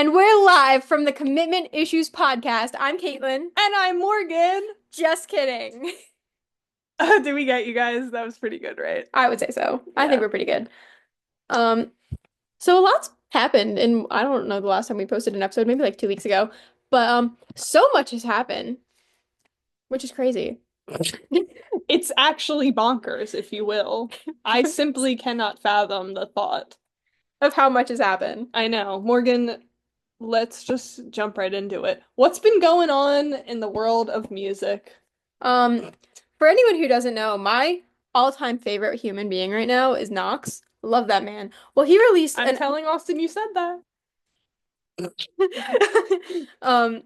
And we're live from the Commitment Issues podcast. I'm Kaitlyn. And I'm Morgan. Just kidding. Did we get you guys? That was pretty good, right? I would say so. I think Yeah. we're pretty good. Um, so a lot's happened, and I don't know the last time we posted an episode, maybe like 2 weeks ago. But so much has happened, which is crazy. It's actually bonkers, if you will. I simply cannot fathom the thought. Of how much has happened. I know. Morgan, let's just jump right into it. What's been going on in the world of music? For anyone who doesn't know, my all-time favorite human being right now is Knox. Love that man. Well, he released I'm telling Austin you said that. um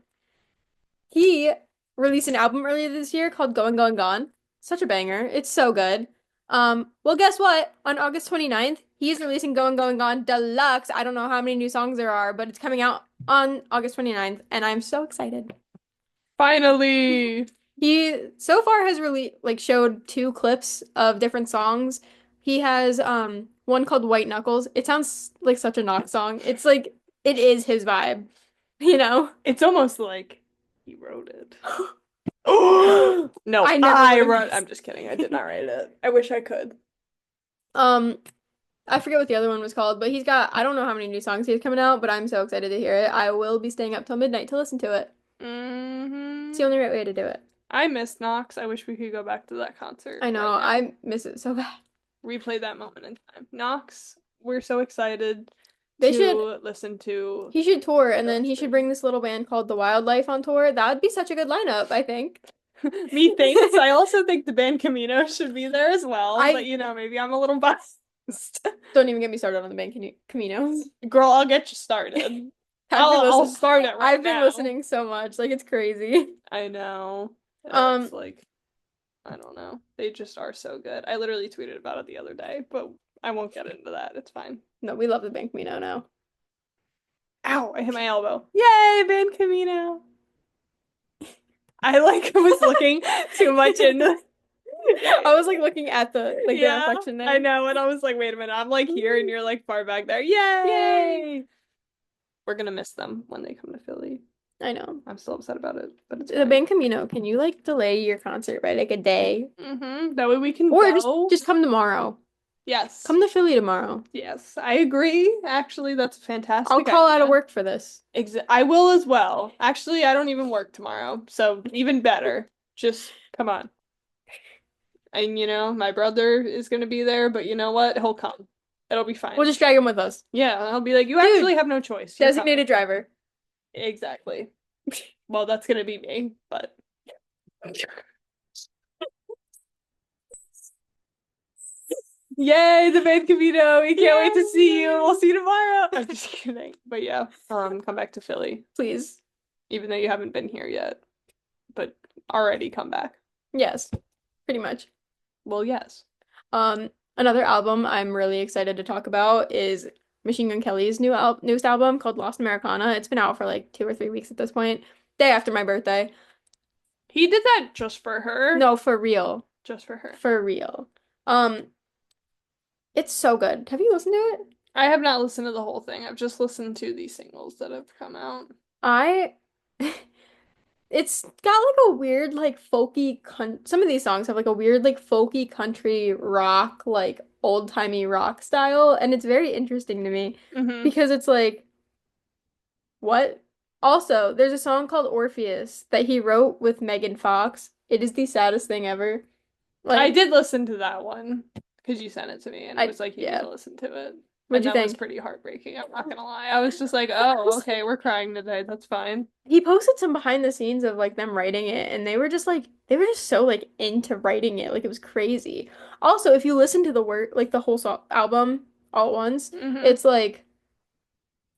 he released an album earlier this year called Going Going Gone. Such a banger. It's so good. Well, guess what? On August 29th, he's releasing Going Going Gone Deluxe. I don't know how many new songs there are, but it's coming out on August 29th, and I'm so excited. Finally. He so far has really showed 2 clips of different songs. He has one called White Knuckles. It sounds like such a Knox song. It's like it is his vibe, you know? It's almost like he wrote it. Oh no, I wrote. I'm just kidding. I did not write it. I wish I could. I forget what the other one was called, but he's got I don't know how many new songs he has coming out, but I'm so excited to hear it. I will be staying up till midnight to listen to it. It's the only right way to do it. I miss Knox. I wish we could go back to that concert. I know, right I miss it so bad. Replay that moment in time. Knox, we're so excited They to should listen to. He should tour, and then he should bring this little band called The Wildlife on tour. That would be such a good lineup, I think. Methinks. I also think the band Camino should be there as well. I- But maybe I'm a little biased. Don't even get me started on the band Caminos. Girl, I'll get you started. I'll start it right I've been now. listening so much, it's crazy. I know. It's like, I don't know. They just are so good. I literally tweeted about it the other day, but I won't get into that. It's fine. No, we love the band Camino now. Ow, I hit my elbow. Yay, band Camino. I was looking too much into I was looking at the the reflection there. I know, and I was like, wait a minute, I'm here and you're far back there. Yay! Yay! We're gonna miss them when they come to Philly. I know. I'm still upset about it, but it's The fine. band Camino, can you delay your concert by a day? That way we can Or go. just come tomorrow. Yes. Come to Philly tomorrow. Yes, I agree. Actually, that's a fantastic I'll call idea. out of work for this. I will as well. Actually, I don't even work tomorrow, so even better. Just come on. And my brother is gonna be there, but you know what? He'll come. It'll be fine. We'll just drag him with us. Yeah, I'll be like, you actually have no choice. You're Designated driver. Exactly. Well, that's gonna be me, but yay, the band Camino. We can't wait to see you. We'll see you tomorrow. I'm just kidding. But yeah, come back to Philly, Please. even though you haven't been here yet. But already come back. Yes, pretty much. Well, yes. Another album I'm really excited to talk about is Machine Gun Kelly's newest album called Lost Americana. It's been out for 2 or 3 weeks at this point. Day after my birthday. He did that just for her. No, for real. Just for her. For real. It's so good. Have you listened to it? I have not listened to the whole thing. I've just listened to the singles that have come out. It's got a weird folky some of these songs have a weird folky country rock old-timey rock style, and it's very interesting to me because it's what? Also, there's a song called Orpheus that he wrote with Megan Fox. It is the saddest thing ever. I did listen to that one because you sent it to me and I was like, you need to listen to it. What'd you think? That was pretty heartbreaking, I'm not gonna lie. I was just like, oh, okay, we're crying today. That's fine. He posted some behind the scenes of them writing it, and they were just so into writing it. It was crazy. Also, if you listen to the work, the whole album all at once, it's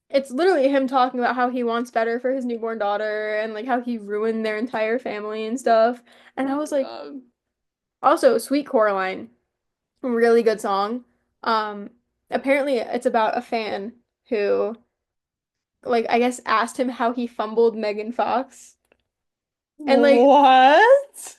it's literally him talking about how he wants better for his newborn daughter and how he ruined their entire family and stuff. And I was like, also, Sweet Coraline, really good song. Apparently it's about a fan who I guess asked him how he fumbled Megan Fox. And what?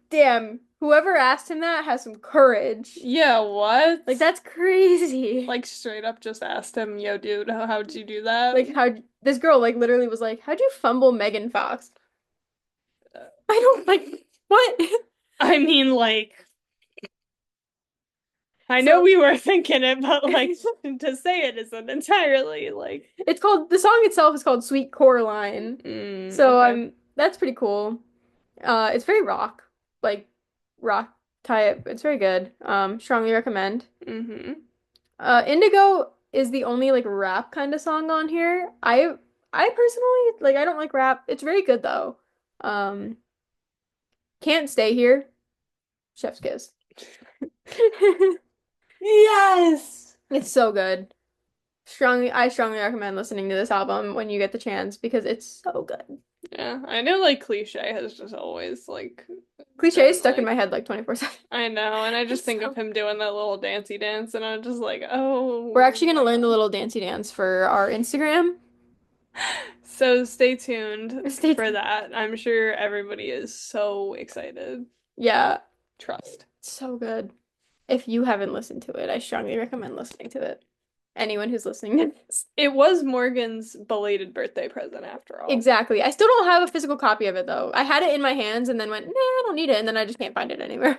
Damn, Whoever asked him that has some courage. Yeah, what? Like, that's crazy. Like, straight up just asked him, yo, dude, how'd you do that? Like, how this girl, like, literally was like, how'd you fumble Megan Fox? I don't, like, what? I mean, like, I know So, we were thinking it, but, like, to say it isn't entirely, like... it's called, the song itself is called Sweet Coraline. So, Okay. that's pretty cool. It's very rock, like, rock type. It's very good. Strongly recommend. Mm-hmm. Indigo is the only like rap kind of song on here. I personally like I don't like rap. It's very good though. Um, Can't Stay Here. Chef's kiss. Yes! It's so good. I strongly recommend listening to this album when you get the chance because it's so good. Yeah, I know, like, Cliche has just always, like, Cliche is been, stuck in like... my head like 24/7. I know, and I just think of him doing that little dancey dance, and I'm just like, oh. We're actually gonna learn the little dancey dance for our Instagram. So stay tuned Stay for tuned. that. I'm sure everybody is so excited. Yeah, Trust. so good. If you haven't listened to it, I strongly recommend listening to it. Anyone who's listening to this. It was Morgan's belated birthday present after all. Exactly. I still don't have a physical copy of it though. I had it in my hands and then went, nah, I don't need it, and then I just can't find it anywhere.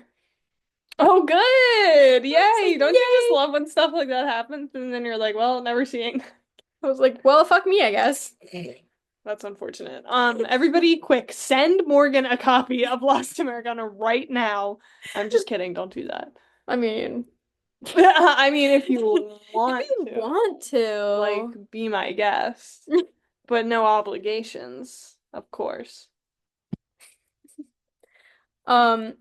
Oh, good! I was like, Yay! Don't you just yay! love when stuff like that happens and then you're like, well, never seeing. I was like, well, fuck me, I guess. That's unfortunate. Everybody quick, send Morgan a copy of Lost Americana right now. I'm just kidding, don't do that. I mean, I mean, if you want if you to, want to. like, be my guest, but no obligations, of course. Um,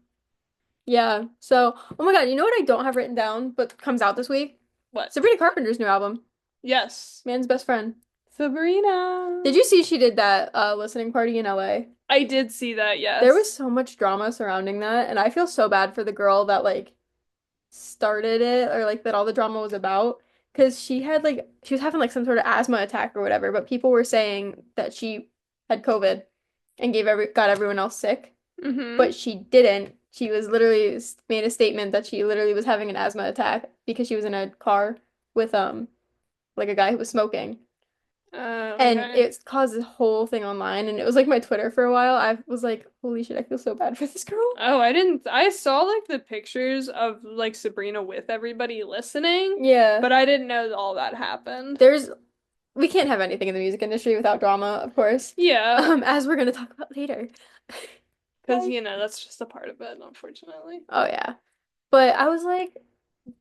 yeah. So, oh my God, you know what I don't have written down, but comes out this week? What? Sabrina Carpenter's new album, Yes. Man's Best Friend. Sabrina. Did you see she did that listening party in LA? I did see that, There was yes. so much drama surrounding that, and I feel so bad for the girl that like started it or like that all the drama was about because she was having like some sort of asthma attack or whatever, but people were saying that she had COVID and got everyone else sick, Mm-hmm. but she didn't. She was literally made a statement that she literally was having an asthma attack because she was in a car with like a guy who was smoking. And Okay. it caused this whole thing online, and it was like my Twitter for a while. I was like, holy shit, I feel so bad for this girl. Oh, I saw like the pictures of like Sabrina with everybody listening, Yeah. but I didn't know all that happened. There's we can't have anything in the music industry without drama, of course. Yeah, As we're gonna talk about later. because Okay. that's just a part of it, unfortunately. Oh yeah. But I was like,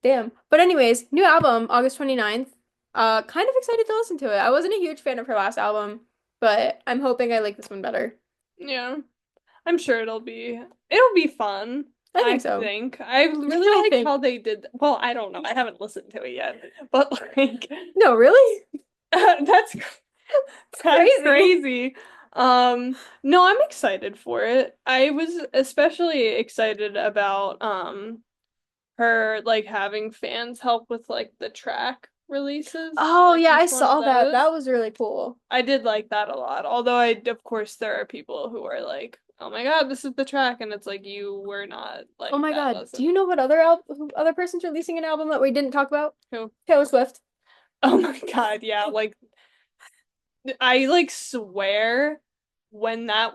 damn. But anyways, new album, August 29th. Kind of excited to listen to it. I wasn't a huge fan of her last album, but I'm hoping I like this one better. Yeah, I'm sure it'll be fun. I I think so. think I I really like think. how they did. Well, I don't know. I haven't listened to it yet, but like No, really? that's It's that's crazy. crazy. No, I'm excited for it. I was especially excited about her like having fans help with like the track releases, Oh like yeah, I each one of saw that. That those. was really cool. I did like that a lot. Although of course there are people who are like, "Oh my God, this is the track," and it's like you were not Oh like my that God. Do wasn't you know what who other person's releasing an album that we didn't talk about? who. Taylor Swift. Oh my God, yeah, like I like swear when that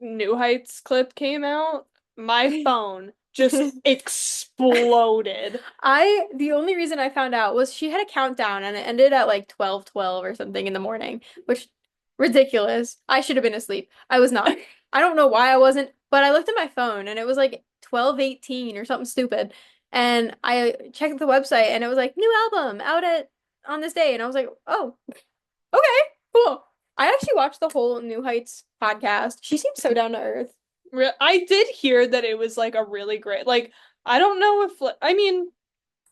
New Heights clip came out, my phone just exploded. The only reason I found out was she had a countdown and it ended at like 12:12 or something in the morning, which ridiculous. I should have been asleep. I was not. I don't know why I wasn't, but I looked at my phone and it was like 12:18 or something stupid. And I checked the website and it was like new album out at on this day and I was like, "Oh, okay, cool." I actually watched the whole New Heights podcast. She seems so down to earth. I did hear that it was like a really great, like, I don't know if, I mean,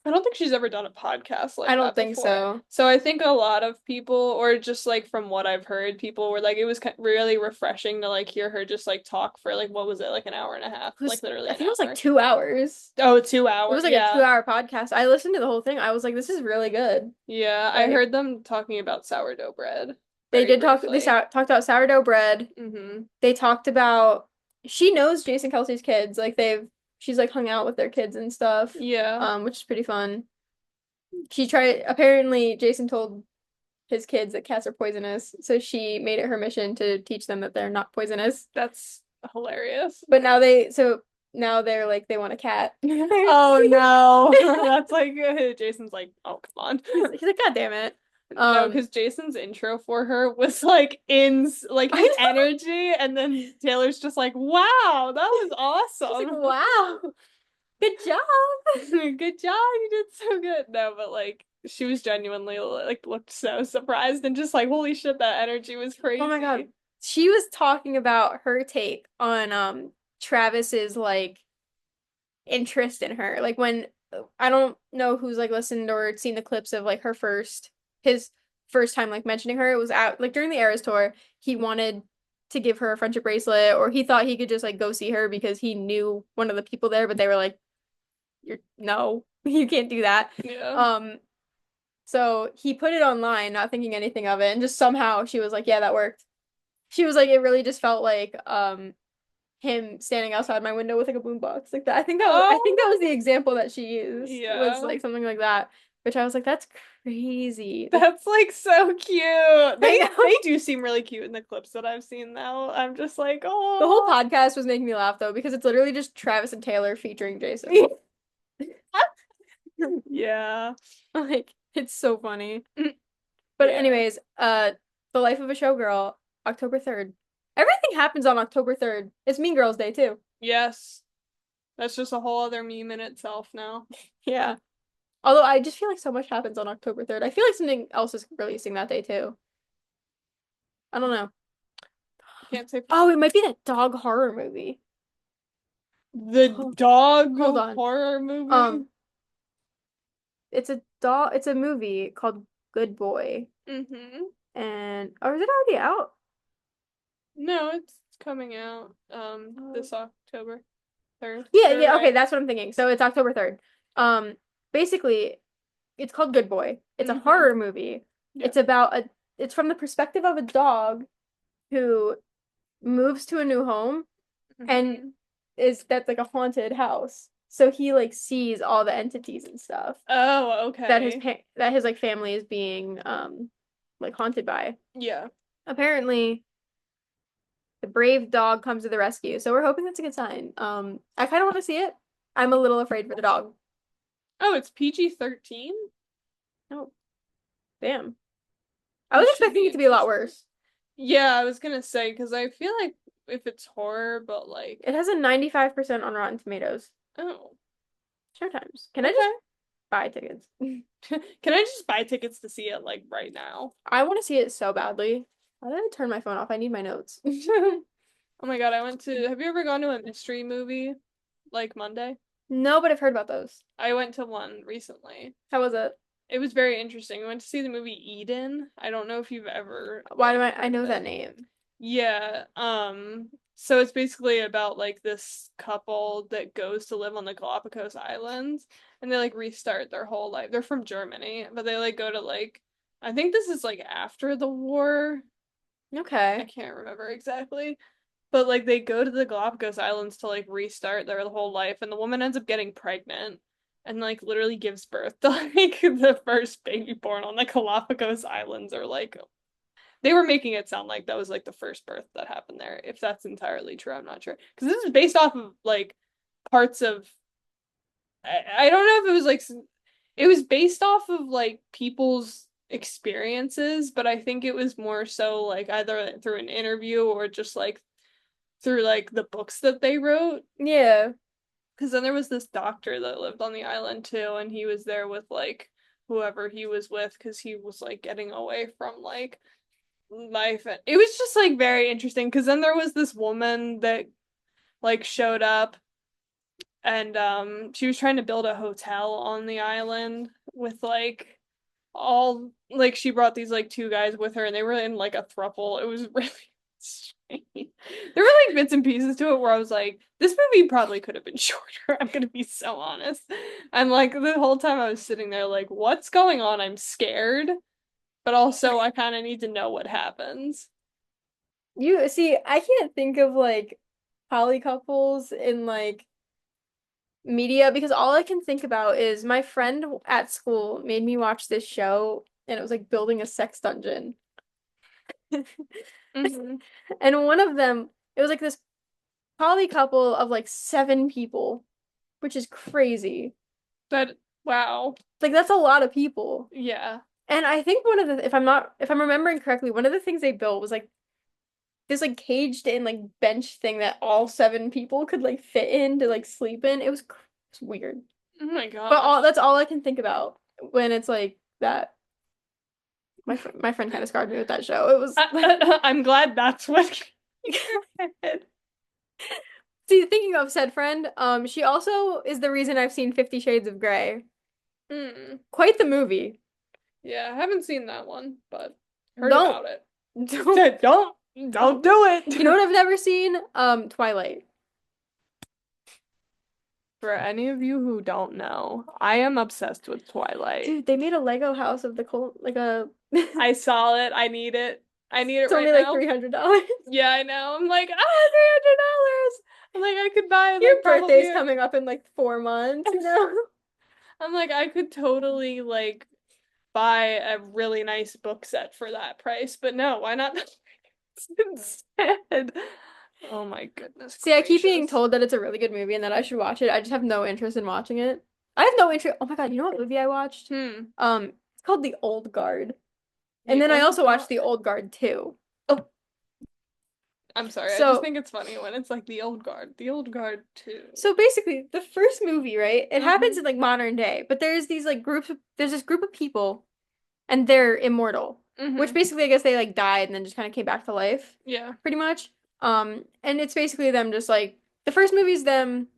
I don't think she's ever done a podcast I like don't that think before. so. So I think a lot of people, or just like from what I've heard, people were like, it was really refreshing to like hear her just like talk for like, what was it, like an hour and a half, like literally I an think it was like hour. 2 hours. Oh, 2 It hours. was like a Yeah. 2 hour podcast. I listened to the whole thing. I was like, this is really good. Yeah. I Like heard them talking about sourdough bread they very did talk briefly. talked about sourdough bread. Mm-hmm. They talked about she knows Jason Kelsey's kids. Like she's like hung out with their kids and stuff, Yeah. which is pretty fun. Apparently Jason told his kids that cats are poisonous, so she made it her mission to teach them that they're not poisonous. That's hilarious. But now they're like they want a cat. Oh no. That's like Jason's like, oh come on. He's like, God damn it. No, because Jason's intro for her was like in like I his know. energy, and then Taylor's just like, wow, that was She's like, awesome. wow, good job. Good job, you did so good. No, but like she was genuinely like looked so surprised and just like, holy shit, that energy was Oh my God. crazy. She was talking about her take on Travis's like interest in her. Like when I don't know who's like listened or seen the clips of like his first time like mentioning her. It was out like during the Eras tour. He wanted to give her a friendship bracelet, or he thought he could just like go see her because he knew one of the people there, but they were like, "You're no, you can't do that." Yeah. Um, so he put it online, not thinking anything of it, and just somehow she was like, "Yeah, that worked." She was like, "It really just felt like him standing outside my window with like a boombox like that." I think that Oh, was the example that she used was yeah. like something like that, which I was like, that's crazy. Like That's like so cute. I They know. do seem really cute in the clips that I've seen though. I'm just like, The whole oh. podcast was making me laugh though because it's literally just Travis and Taylor featuring Jason. Yeah. Like it's so funny. But Yeah. anyways, The Life of a Showgirl, October 3rd. Everything happens on October 3rd. It's Mean Girls Day too. Yes. That's just a whole other meme in itself now. Yeah. Although I just feel like so much happens on October 3rd. I feel like something else is releasing that day too. I don't know. Can't say for Oh, sure. it might be that dog horror movie. The Hold, dog hold on. horror movie. Um, it's a movie called Good Boy. Mm-hmm. And or is it already out? No, it's coming out Oh. this October 3rd. Yeah, You're yeah, okay, right. that's what I'm thinking. So it's October 3rd. Um, Basically, it's called Good Boy. It's a Mm-hmm. horror movie. Yeah. It's from the perspective of a dog who moves to a new home and Mm-hmm. that's like a haunted house. So he like sees all the entities and stuff Oh, okay. that his like family is being like haunted by. Yeah. Apparently, the brave dog comes to the rescue. So we're hoping that's a good sign. I kind of want to see it. I'm a little afraid for the dog. Oh, it's PG-13? Oh, damn. I That was should expecting be it to be a lot interesting. worse. Yeah, I was gonna say, because I feel like if it's horror, but like, It has a 95% on Rotten Tomatoes. oh, Showtimes. Can I just okay. buy tickets? Can I just buy tickets to see it like right now? I want to see it so badly. Why did I turn my phone off? I need my notes. Oh my God, have you ever gone to a mystery movie like Monday? No, but I've heard about those. I went to one recently. How was it? It was very interesting. I went to see the movie Eden. I don't know if you've ever Why do I heard of know that it. name? Yeah, so it's basically about like this couple that goes to live on the Galapagos Islands and they like restart their whole life. They're from Germany, but they like go to like I think this is like after the war. I Okay. can't remember exactly. But like they go to the Galapagos Islands to like restart their whole life and the woman ends up getting pregnant and like literally gives birth to like the first baby born on the Galapagos Islands or like they were making it sound like that was like the first birth that happened there. If that's entirely true, I'm not sure. Because this is based off of like parts of I don't know if it was like it was based off of like people's experiences, but I think it was more so like either through an interview or just like through like the books that they wrote. Yeah. Because then there was this doctor that lived on the island too, and he was there with like whoever he was with because he was like getting away from like life. It was just like very interesting because then there was this woman that like showed up and she was trying to build a hotel on the island with like all like she brought these like two guys with her and they were in like a throuple. It was really strange. There were like bits and pieces to it where I was like, this movie probably could have been shorter. I'm gonna be so honest. And like the whole time I was sitting there like, what's going on? I'm scared, but also I kind of need to know what happens. You see, I can't think of like poly couples in like media because all I can think about is my friend at school made me watch this show and it was like building a sex dungeon. Hmm. And one of them, it was like this poly couple of like 7 people, which is crazy. But wow. Like that's a lot of people. Yeah. And I think one of the, if I'm remembering correctly, one of the things they built was like this like caged in like bench thing that all 7 people could like fit in to like sleep in. It's weird. Oh my But all gosh. that's all I can think about when it's like that. My friend kind of scarred me with that show. It was like I'm glad that's what your head. see, thinking of said friend, she also is the reason I've seen 50 Shades of Grey. Mm. Quite the movie. Yeah, I haven't seen that one, but heard Don't about it. don't Don't do You know it. what I've never seen? Twilight. For any of you who don't know, I am obsessed with Twilight. Dude, they made a Lego house of the cold like a I saw it. I need it. I need it it's right only like now. $300. Yeah, I know. I'm like, ah, $300. I'm like, I could buy Your like birthday's probably. coming up in like 4 months, you know? I'm like, I could totally like buy a really nice book set for that price, but no, why not instead? Oh my goodness See, I keep being gracious. told that it's a really good movie and that I should watch it. I just have no interest in watching it. I have no interest. Oh my God, you know what movie I watched? Hmm. It's called The Old Guard. And The then I old also watched The guard. Old Guard too. Oh, I'm sorry. I just So, think it's funny when it's like the old guard. The old guard too. so basically, the first movie, right? It happens Mm-hmm. in like modern day, but there's this group of people and they're immortal, which Mm-hmm. basically I guess they like died and then just kind of came back to life, Yeah. pretty much. And it's basically them just like the first movie's them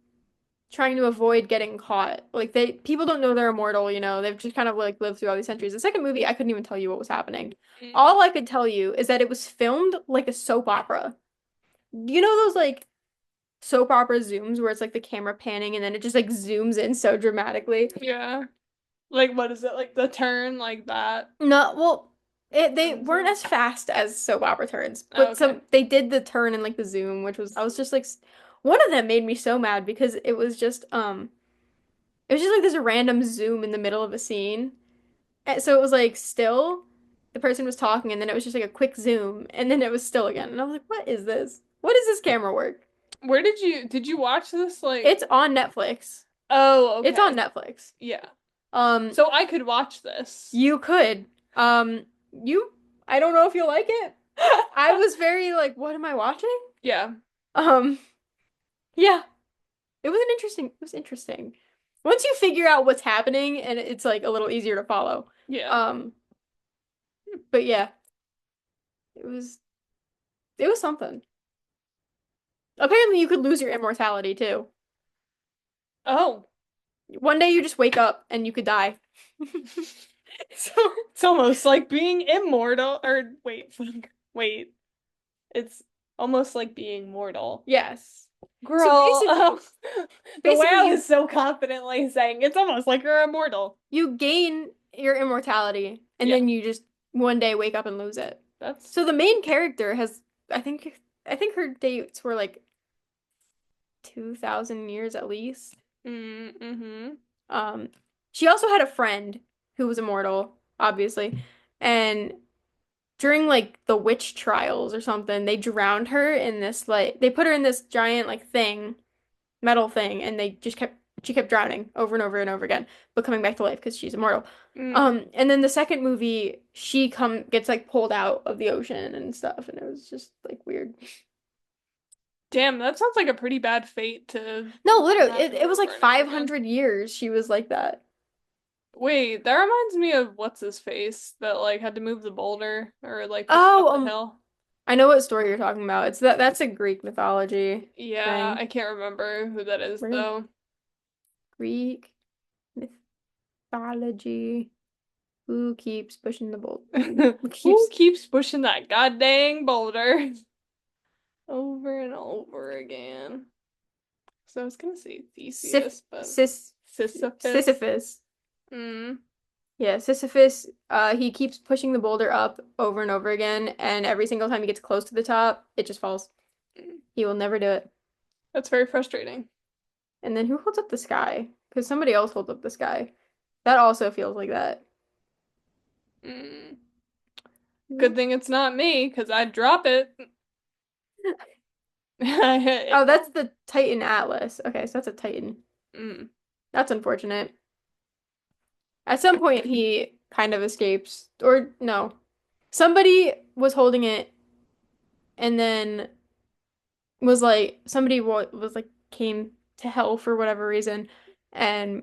trying to avoid getting caught. Like people don't know they're immortal, you know. They've just kind of like lived through all these centuries. The second movie, I couldn't even tell you what was happening. Mm. All I could tell you is that it was filmed like a soap opera. You know those like soap opera zooms where it's like the camera panning and then it just like zooms in so dramatically? Yeah. Like what is it? Like the turn like that. No, well, they Sounds weren't like. as fast as soap opera turns, Oh, but okay. they did the turn and like the zoom, which was I was just like one of them made me so mad because it was just like this random zoom in the middle of a scene. And so it was like still, the person was talking, and then it was just like a quick zoom, and then it was still again. And I was like, what is this? What is this camera work? Where did you watch this like It's on Netflix. oh, It's on okay. Netflix. Yeah. Um, So I could watch this. you could. You, I don't know if you'll like it. I was very like, what am I watching? Yeah. Um, yeah, it was interesting. Once you figure out what's happening and it's like a little easier to follow. Yeah. Um, but yeah, it was it was something. Apparently you could lose your immortality too. Oh. One day you just wake up and you could die. So, It's almost like being immortal or wait, fuck. Wait. It's almost like being mortal. yes. So Girl, the way basically I was so confidently saying it's almost like you're immortal. you gain your immortality and Yeah, then you just one day wake up and lose it. that's So the main character has I think I think her dates were like 2000 years at least. mm-hmm. Um, she also had a friend who was immortal, obviously. And during like the witch trials or something, they drowned her in this like they put her in this giant like thing, metal thing, and she kept drowning over and over and over again, but coming back to life because she's immortal. Mm. And then the second movie, she come gets like pulled out of the ocean and stuff, and it was just like weird. Damn, that sounds like a pretty bad fate to No, literally, happen it was like over and over again. 500 years she was like that. Wait, that reminds me of what's his face that like had to move the boulder or like push it Oh, up the hill. I know what story you're talking about. It's that's a Greek mythology Yeah, thing. I can't remember who that is Where though. Greek mythology. Who keeps pushing the bolt? Who Who keeps keeps pushing that goddamn boulder over and over again? So I was gonna say Sif Theseus, but Sis Sisyphus. Sisyphus. Mm. Yeah, Sisyphus, he keeps pushing the boulder up over and over again, and every single time he gets close to the top, it just falls. He will never do it. That's very frustrating. And then who holds up the sky? Because somebody else holds up the sky. That also feels like that. Mm. Good No. thing it's not me, because I'd drop it. Oh, that's the Titan Atlas. Okay, so that's a Titan. Mm. That's unfortunate. At some point, he kind of escapes. Or no. Somebody was holding it and then was like, somebody was like, came to hell for whatever reason and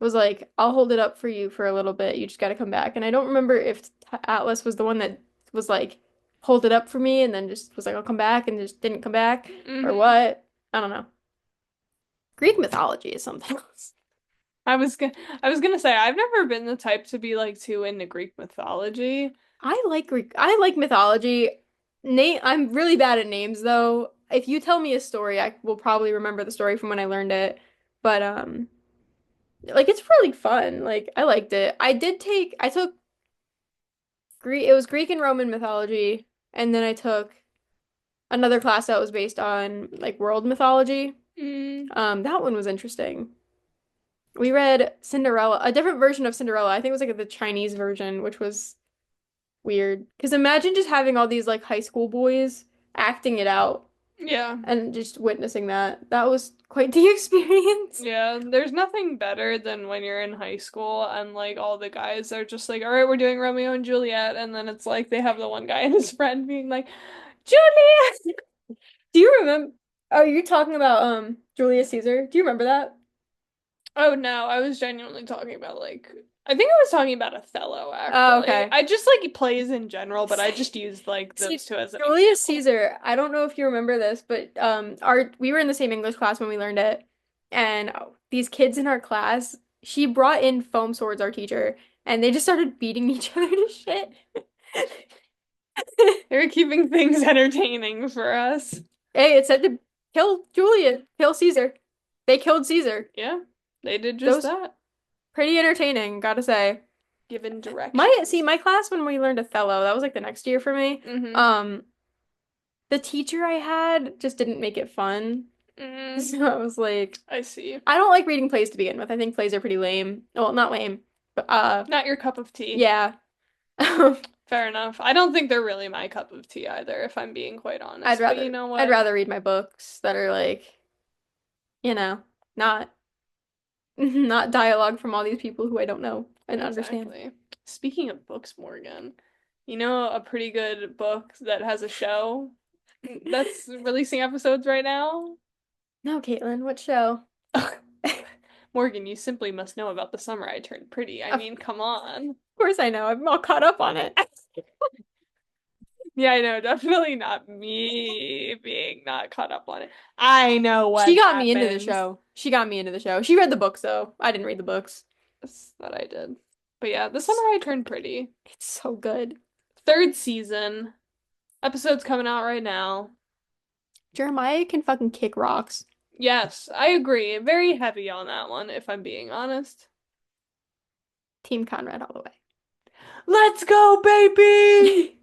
was like, I'll hold it up for you for a little bit. You just got to come back. And I don't remember if Atlas was the one that was like, hold it up for me and then just was like, I'll come back and just didn't come back or Hmm. what. I don't know. Greek mythology is something else. I was gonna say I've never been the type to be like too into Greek mythology. I like mythology. I'm really bad at names though. If you tell me a story, I will probably remember the story from when I learned it. But like it's really fun. Like I liked it. I took Greek it was Greek and Roman mythology, and then I took another class that was based on like world mythology. Mm, That one was interesting. We read Cinderella, a different version of Cinderella. I think it was like the Chinese version, which was weird. Because imagine just having all these like high school boys acting it out yeah. and just witnessing that. That was quite the experience. Yeah, there's nothing better than when you're in high school and like all the guys are just like, all right, we're doing Romeo and Juliet, and then it's like they have the one guy and his friend being like, Juliet! Do you remember? Oh, you're talking about Julius Caesar. Do you remember that? Oh no, I was genuinely talking about like I think I was talking about Othello Oh, actually. okay. I just like plays in general, but I just used like See, those two as an Julius example. Caesar, I don't know if you remember this, but our we were in the same English class when we learned it. And these kids in our class, she brought in foam swords, our teacher, and they just started beating each other to shit. They were keeping things entertaining for us. Hey, it said to kill Julius, kill Caesar. They killed Caesar. Yeah, they did That just was that. pretty entertaining, gotta say. Given My directions. class when we learned Othello, that was like the next year for me. Mm-hmm. Um, the teacher I had just didn't make it fun. Mm, So I was like, I see. I don't like reading plays to begin with. I think plays are pretty lame. Well, not lame, but Not your cup of tea. yeah. Fair enough. I don't think they're really my cup of tea either, if I'm being quite I'd honest. But you rather know I'd what? rather read my books that are like, you know, not not dialogue from all these people who I don't know and understand. Exactly. Speaking of books, Morgan, you know a pretty good book that has a show that's releasing episodes right now? No, Caitlin, what show? Morgan, you simply must know about The Summer I Turned Pretty. I Of mean, come on. course I know. I'm all caught up on it. Yeah, I know, definitely not me being not caught up on it. I know what She got me into the happens. show. She got me into the show. She read the books though. I didn't read the books. That's that I did. But yeah, The Summer It's, I Turned Pretty. it's so good. Third season. Episode's coming out right now. Jeremiah can fucking kick rocks. Yes, I agree. Very heavy on that one, if I'm being honest. Team Conrad all the Let's go, baby! way.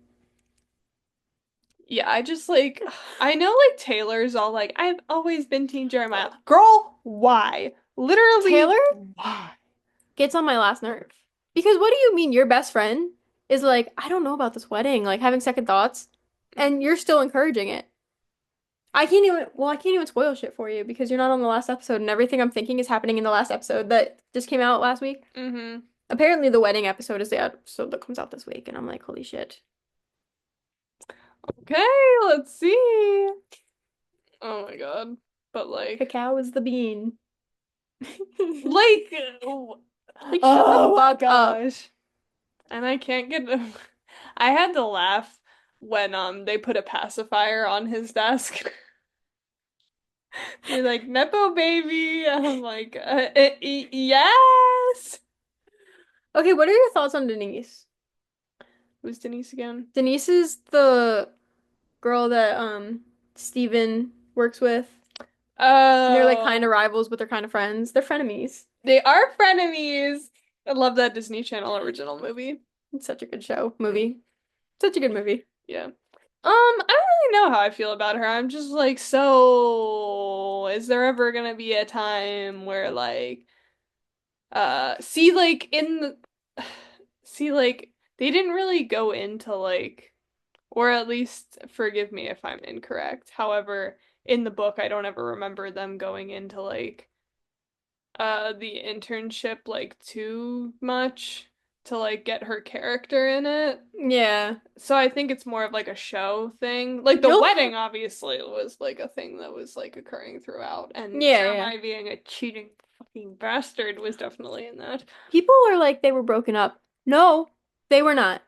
Yeah, I just like I know like Taylor's all like I've always been Team Jeremiah. Girl, why? Literally, Taylor why? gets on my last nerve. Because what do you mean your best friend is like, I don't know about this wedding, like having second thoughts, and you're still encouraging it? I can't even spoil shit for you because you're not on the last episode and everything I'm thinking is happening in the last episode that just came out last week. Mm-hmm. Apparently the wedding episode is the episode that comes out this week, and I'm like, holy shit. Okay, let's see. Oh my God. But Cacao is the bean. like, Like, shut the oh my fuck up. gosh. And I can't get I had to laugh when they put a pacifier on his desk. They're like, Nepo baby. And I'm like, yes. Okay, what are your thoughts on Denise? Who's Denise again? Denise is the girl that Steven works with. And they're like kind of Oh, rivals, but they're kind of friends. They're frenemies. they are frenemies. I love that Disney Channel original movie. It's such a good show, movie. Such a good movie. Yeah. I don't really know how I feel about her. I'm just like, so is there ever gonna be a time where like see like in the see like they didn't really go into like or at least forgive me if I'm incorrect. However, in the book I don't ever remember them going into like the internship like too much to like get her character in it. Yeah. So I think it's more of like a show thing. Like the You'll wedding obviously was like a thing that was like occurring throughout, and Yeah, yeah. Jeremiah being a cheating fucking bastard was definitely in that. People are like they were broken up. No, they were not.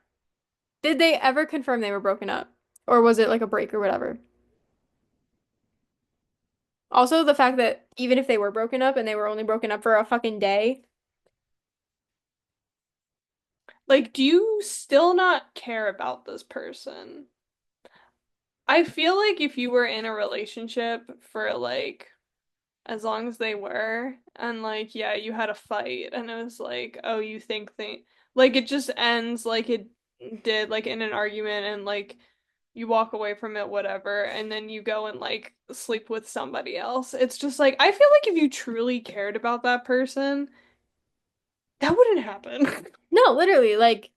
Did they ever confirm they were broken up? Or was it like a break or whatever? Also, the fact that even if they were broken up and they were only broken up for a fucking day, Like, do you still not care about this person? I feel like if you were in a relationship for like as long as they were, and like, yeah, you had a fight, and it was like, oh, you think they like it just ends like it did, like in an argument, and like you walk away from it, whatever, and then you go and like sleep with somebody else. It's just like, I feel like if you truly cared about that person, that wouldn't happen. no, literally, like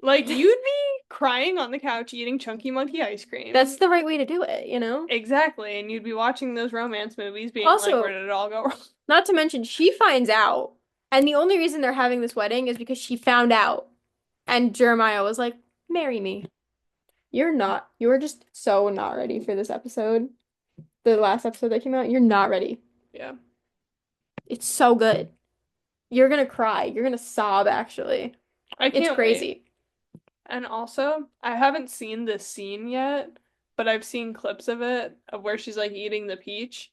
Like, you'd be crying on the couch eating Chunky Monkey ice that's cream. the right way to do it, you know? Exactly, and you'd be watching those romance movies being like, where Also, did it all go wrong? not to mention she finds out, and the only reason they're having this wedding is because she found out, and Jeremiah was like, "Marry me." You're not. You're just so not ready for this episode. The last episode that came out, you're not ready. Yeah, It's so good. You're gonna cry. You're gonna sob, actually. I It's can't wait. crazy. And also, I haven't seen this scene yet, but I've seen clips of it of where she's like eating the peach.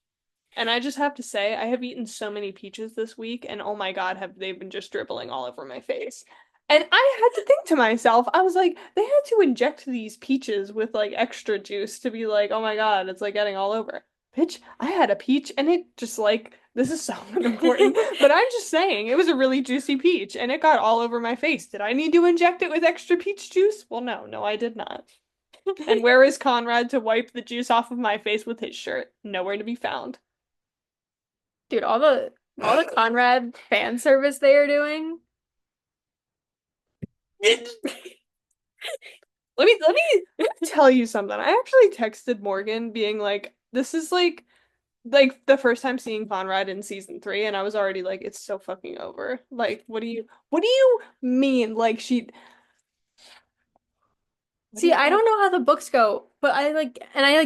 And I just have to say, I have eaten so many peaches this week, and oh my God, have they been just dribbling all over my face. And I had to think to myself, I was like, they had to inject these peaches with like extra juice to be like, oh my God, it's like getting all over. Bitch, I had a peach and it just like, this is so unimportant, but I'm just saying, it was a really juicy peach and it got all over my face. Did I need to inject it with extra peach juice? Well, no, no, I did not. And where is Conrad to wipe the juice off of my face with his shirt? Nowhere to be found. Dude, all the Conrad fan service they are doing. Let me tell you something. I actually texted Morgan being like, this is like the first time seeing Conrad in season 3, and I was already like, it's so fucking over. Like, what do you mean? Like what do See, you I what? don't know how the books go, but I like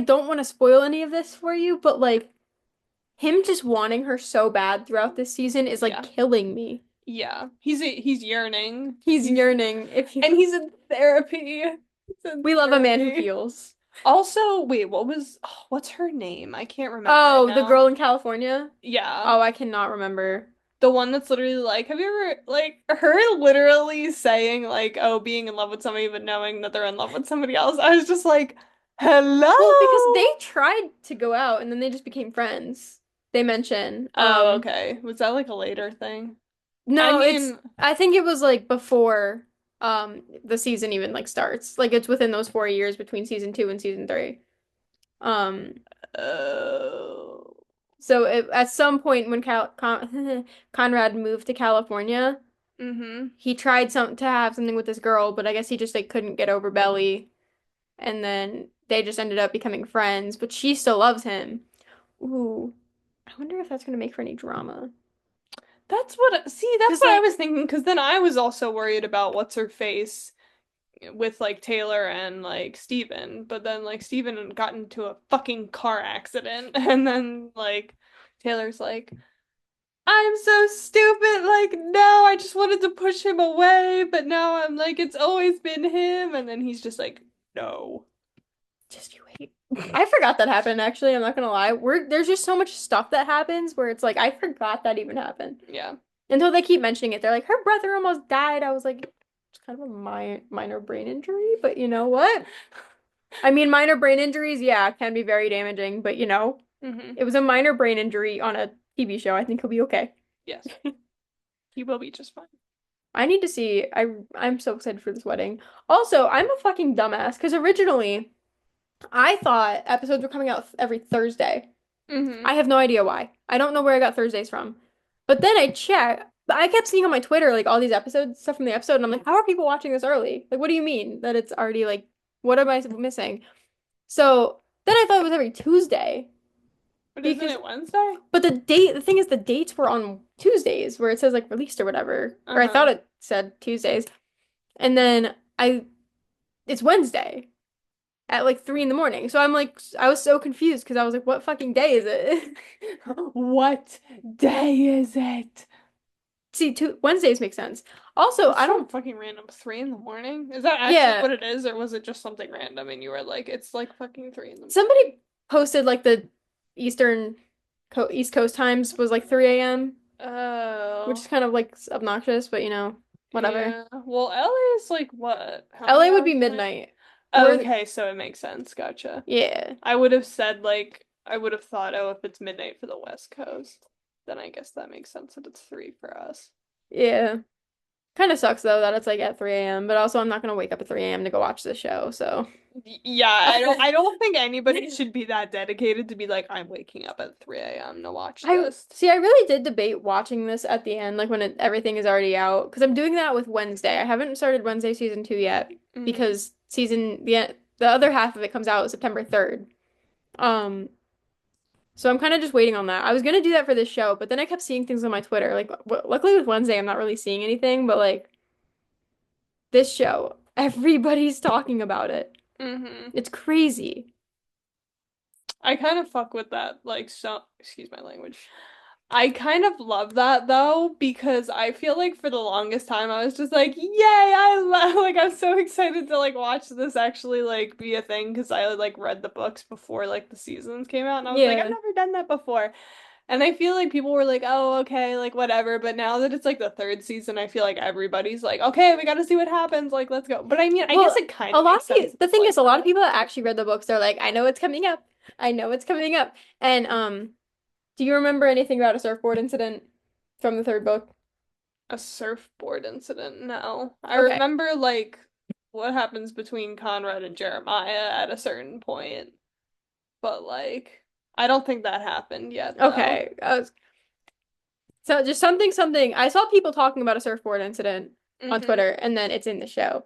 don't want to spoil any of this for you, but like him just wanting her so bad throughout this season is like Yeah. killing me. Yeah. He's yearning. He's yearning. If you And he's in therapy. He's in We love a man who therapy. feels. Also, wait, what's her name? I can't remember it Oh, the now. girl in California? Yeah. Oh, I cannot remember. The one that's literally like, have you ever, like, her literally saying, like, oh, being in love with somebody, but knowing that they're in love with somebody else? I was just like, Well, because they hello? tried to go out and then they just became friends. They mention. Oh, okay. Was that like a later thing? I No, mean, I think it was like before the season even like starts. Like it's within those 4 years between season 2 and season 3. Um, oh, at some point when Conrad moved to California, mm-hmm. he tried to have something with this girl, but I guess he just like couldn't get over Belly, and then they just ended up becoming friends, but she still loves him. Ooh, I wonder if that's gonna make for any drama. That's Because what I like, was thinking, because then I was also worried about what's her face with like Taylor and like Steven, but then like Steven got into a fucking car accident, and then like Taylor's like, I'm so stupid. Like, no, I just wanted to push him away, but now I'm like, it's always been him. And then he's just like, no. just you wait. I forgot that happened, actually. I'm not gonna lie. There's just so much stuff that happens where it's like, I forgot that even happened. Yeah. Until they keep mentioning it. They're like, her brother almost died. I was like, it's kind of a minor brain injury, but you know what? I mean, minor brain injuries, yeah, can be very damaging, but Hmm. it was a minor brain injury on a TV show. I think he'll be okay. Yes. He will be just fine. I need to see. I'm so excited for this wedding. Also, I'm a fucking dumbass because originally I thought episodes were coming out every Thursday. Mm-hmm. I have no idea why. I don't know where I got Thursdays from. But then I kept seeing on my Twitter like all these episodes, stuff from the episode, and I'm like, how are people watching this early? Like, what do you mean that it's already like, what am I missing? So then I thought it was every Tuesday But isn't because, it Wednesday? but the thing is, the dates were on Tuesdays where it says like released or whatever, or I thought Uh-huh. it said Tuesdays, and then it's Wednesday at like 3 in the morning. So I'm like, I was so confused because I was like, what fucking day is it? What day is it? See, Wednesdays make sense. Also, That's I so don't, fucking random. 3 in the morning? Is that actually yeah, what it is, or was it just something random and you were like, it's like fucking 3 in the somebody posted like the Eastern Co East Coast times was like 3 a.m., which is Oh, kind of like obnoxious, but whatever. yeah. Well, LA is like what? How many LA would hours be away? midnight. We're, Okay, so it makes sense. Gotcha. yeah, I would have said like I would have thought, oh, if it's midnight for the West Coast, then I guess that makes sense that it's 3 for us. yeah. Kind of sucks though that it's like at 3 a.m., but also I'm not gonna wake up at 3 a.m. to go watch this show, so. Yeah, I don't think anybody should be that dedicated to be like, I'm waking up at 3 a.m. to watch this. I really did debate watching this at the end, like when everything is already out, because I'm doing that with Wednesday. I haven't started Wednesday season 2 yet Hmm. because the other half of it comes out September 3rd. Um, so I'm kind of just waiting on that. I was gonna do that for this show, but then I kept seeing things on my Twitter. Like, luckily with Wednesday, I'm not really seeing anything, but like this show, everybody's talking about it. Hmm. It's crazy. I kind of fuck with that, like, so, excuse my language. I kind of love that though, because I feel like for the longest time I was just like, yay, I love, like, I'm so excited to like watch this actually like be a thing because I like read the books before like the seasons came out and I was like, I've Yeah. never done that before. And I feel like people were like, oh, okay, like whatever. But now that it's like the third season, I feel like everybody's like, okay, we got to see what happens. Like, let's go. But I mean, I guess Well, it kind of makes sense if the it's thing like is, a lot of that. people that actually read the books, they're like, I know it's coming up. I know it's coming up. And do you remember anything about a surfboard incident from the third book? A surfboard incident? No. I Okay. remember like what happens between Conrad and Jeremiah at a certain point, but like I don't think that happened yet though. Okay. So just something. I saw people talking about a surfboard incident on Hmm. Twitter, and then it's in the show.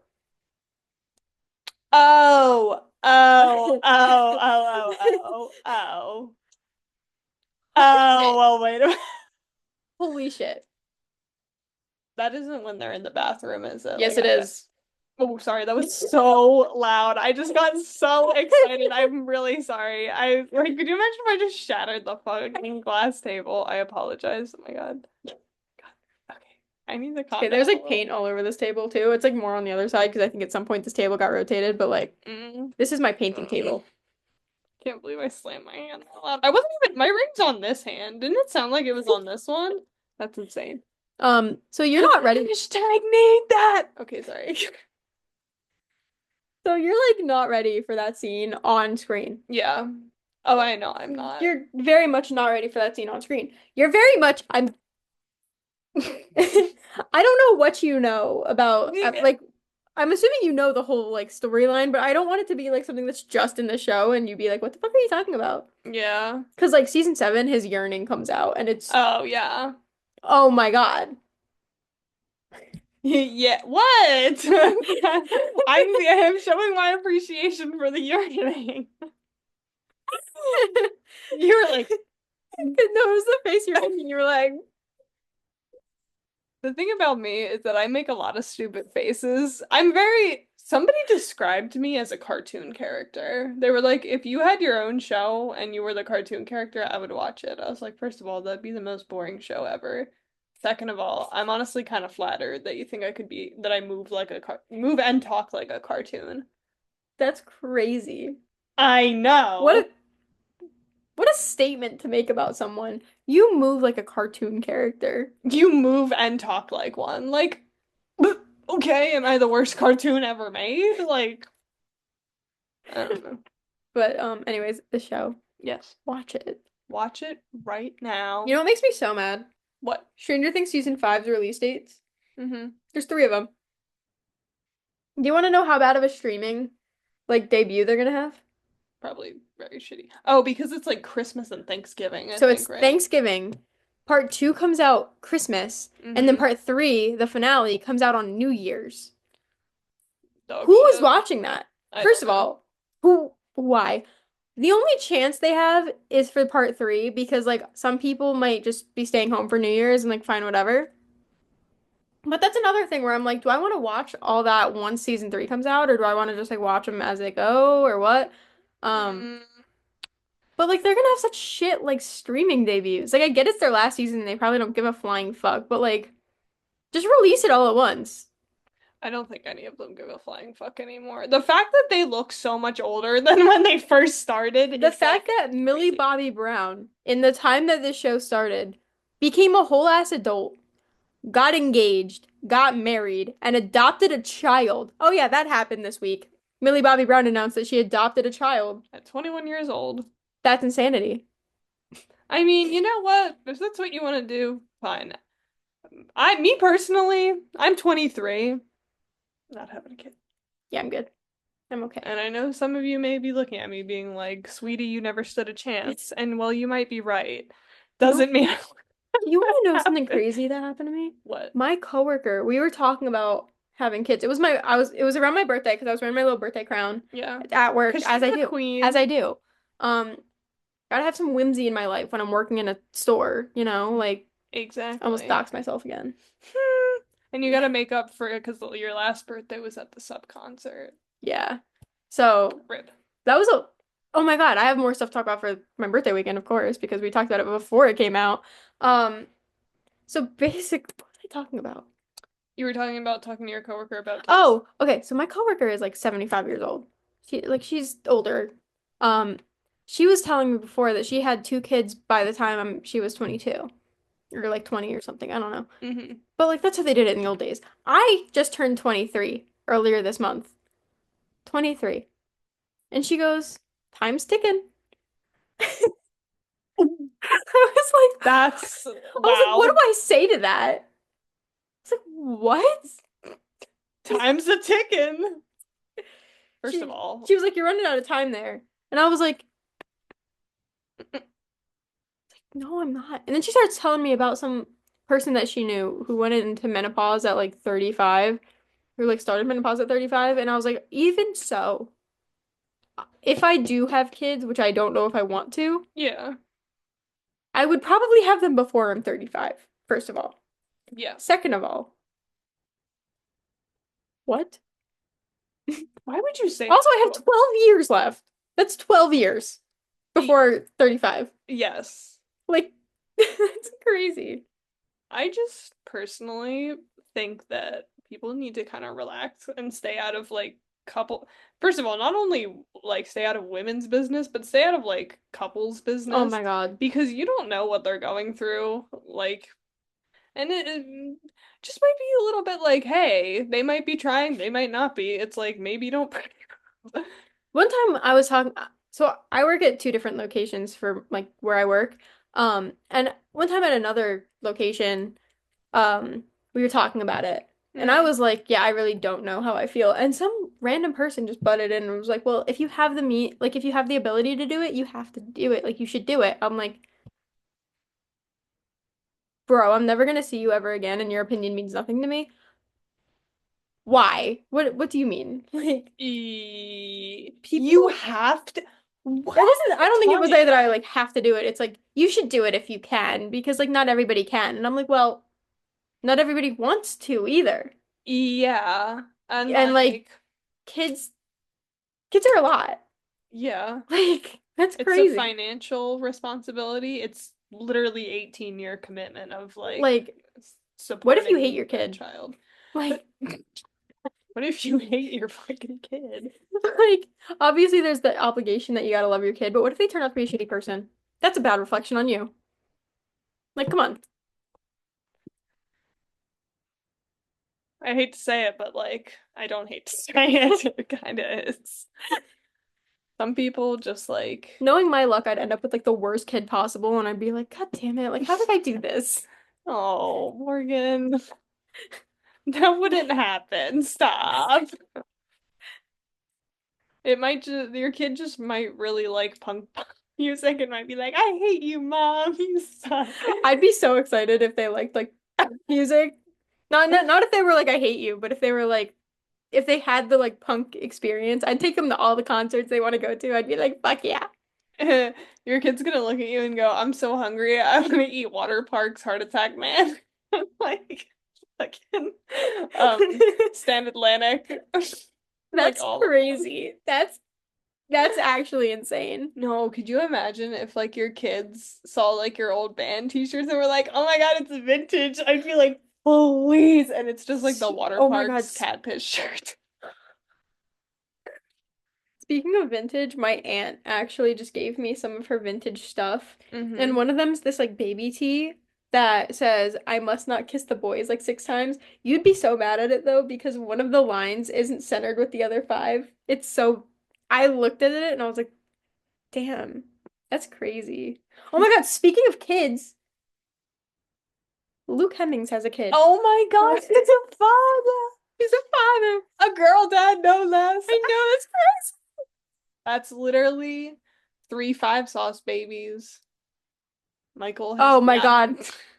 Oh, oh, oh, oh, oh, oh, oh. Holy Oh, shit. well, wait a minute. Holy shit. That isn't when they're in the bathroom, is it? Yes, Like it at the is. Oh, sorry, that was so loud. I just got so excited. I'm really sorry. Could you imagine if I just shattered the fucking glass table? I apologize. Oh my God. God. Okay. I need to Okay, calm there's down a like little. paint all over this table too. It's like more on the other side because I think at some point this table got rotated, but like Mm. this is my painting table. Can't believe I slammed my hand so loud. I wasn't even, my ring's on this hand. Didn't it sound like it was on this one? That's insane. So you're not ready. Hashtag need that. Okay, sorry. So you're like not ready for that scene on screen. Yeah. Oh, I know I'm not. You're very much not ready for that scene on screen. You're very much I don't know what you know about like I'm assuming you know the whole like storyline, but I don't want it to be like something that's just in the show and you be like, what the fuck are you talking about? Yeah. Because like season 7, his yearning comes out and it's Oh, yeah. oh my God. Yeah, what? I'm showing my appreciation for the yearning. You were like, No, it was the face you're making. You were like, the thing about me is that I make a lot of stupid faces. Somebody described me as a cartoon character. They were like, if you had your own show and you were the cartoon character, I would watch it. I was like, first of all, that'd be the most boring show ever. Second of all, I'm honestly kind of flattered that you think that I move and talk like a cartoon. that's crazy. I What know. a what a statement to make about someone. You move like a cartoon character. You move and talk like one. Like, okay, am I the worst cartoon ever made? Like, I don't know. But anyways, the show. Yes. Watch it. Watch it right You now. know what makes me so mad? What? Stranger Things season 5's release dates. Mm-hmm. There's three of them. Do you want to know how bad of a streaming like debut they're gonna have? Probably very shitty. Oh, because it's like Christmas and Thanksgiving, I So it's think, right? Thanksgiving. Part two comes out Christmas, and then Mm-hmm. part three, the finale, comes out on New Year's. Dog Who is shit. watching that? I First don't of know. all, who, why? The only chance they have is for part three because like some people might just be staying home for New Year's and like fine whatever. But that's another thing where I'm like, do I want to watch all that once season three comes out, or do I want to just like watch them as they go, or what? Um, Mm, but like they're gonna have such shit like streaming debuts. Like I get it's their last season and they probably don't give a flying fuck, but like just release it all at once. I don't think any of them give a flying fuck anymore. The fact that they look so much older than when they first started The is fact like that Millie crazy. Bobby Brown, in the time that this show started, became a whole ass adult, got engaged, got married, and adopted a child. Oh yeah, that happened this week. Millie Bobby Brown announced that she adopted a child. At 21 years old. That's insanity. I mean, you know what? If that's what you want to do, fine. Me personally, I'm 23, not having a kid. Yeah, I'm good. I'm okay. And I know some of you may be looking at me being like, sweetie, you never stood a chance. And well, you might be right. You Doesn't mean you want to know something happen. crazy that happened to me? What? My coworker, we were talking about having kids. It was around my birthday because I was wearing my little birthday crown Yeah. at work, Because she's a as queen. I do. Um, gotta have some whimsy in my life when I'm working in a store, you know, like I almost Exactly. doxed myself again. And you gotta make up for it because your last birthday was at the sub concert. Yeah. So Rip. that was a, oh my God, I have more stuff to talk about for my birthday weekend, of course, because we talked about it before it came out. So basic, what was I talking about? You were talking about talking to your coworker about kids. Oh, okay. So my coworker is like 75 years old. She's older. Um, she was telling me before that she had two kids by the time she was 22 or like 20 or something. I don't know. Hmm. But like that's how they did it in the old days. I just turned 23 earlier this month. 23. And she goes, "Time's ticking." That's I was like, what do wow. I say to that? It's like, what? Time's a ticking. First of She all, she was like, "You're running out of time there." And I was like, "No, I'm not." And then she starts telling me about some person that she knew who went into menopause at like 35, who like started menopause at 35, and I was like, "Even so, if I do have kids, which I don't know if I want to, yeah, I would probably have them before I'm 35, first of all. yeah. Second of all, what? Why would you say Also, that I to have him? 12 years left. That's 12 years before 35. Yes. Like, it's crazy. I just personally think that people need to kind of relax and stay out of like couple. First of all, not only like stay out of women's business, but stay out of like couples' Oh business my God. because you don't know what they're going through. Like, and it just might be a little bit like, hey, they might be trying, they might not be. It's like maybe don't. One time I was talking, so I work at two different locations for like where I work. And one time at another location, we were talking about it. And I Mm, was like, yeah, I really don't know how I feel. And some random person just butted in and was like, well, if you have the like if you have the ability to do it, you have to do it. Like you should do it. I'm like, bro, I'm never gonna see you ever again, and your opinion means nothing to me. Why? What do you mean? Like you people have to. What that are wasn't I you don't think it was talking there that I about? like have to do it. It's like you should do it if you can because like not everybody can. And I'm like, well, not everybody wants to either. Yeah, and And like like. kids kids are a lot. Yeah. Like that's It's a crazy. financial responsibility. It's literally 18-year commitment of like Like what if you hate supporting your that kid? child. Like But what if you hate your fucking kid? like obviously there's the obligation that you gotta love your kid, but what if they turn out to be a shitty person? That's a bad reflection on you. Like come on. I hate to say it, but like I don't hate to say it. It kind of is. Some people just like, Knowing my luck, I'd end up with like the worst kid possible, and I'd be like, God damn it, like how did I do this? oh, Morgan. That wouldn't happen. Stop. It might just your kid just might really like punk music and might be like, I hate you, mom. You suck. I'd be so excited if they liked like music. Not if they were like I hate you, but if they were like if they had the like punk experience, I'd take them to all the concerts they want to go to. I'd be like, fuck yeah. Your kid's gonna look at you and go, I'm so hungry. I'm gonna eat Water Park's Heart Attack Man. Like fucking um Stand Atlantic. Like That's all of them. crazy. That's actually insane. No, could you imagine if like your kids saw like your old band t-shirts and were like, oh my God, it's vintage. I'd be like, please. And it's just like the Water Oh my God. Parks catfish shirt. Speaking of vintage, my aunt actually just gave me some of her vintage stuff. And Mm-hmm. one of them's this like baby tee that says, I must not kiss the boys like 6 times. You'd be so mad at it though, because one of the lines isn't centered with the other five. It's so, I looked at it and I was like, damn, that's crazy. Oh my God, speaking of kids, Luke Hemmings has a kid. Oh my gosh, it's a father. He's a father. A girl dad, no less. I know, that's crazy. That's literally 3 5 sauce babies. Michael has Oh my yeah. God.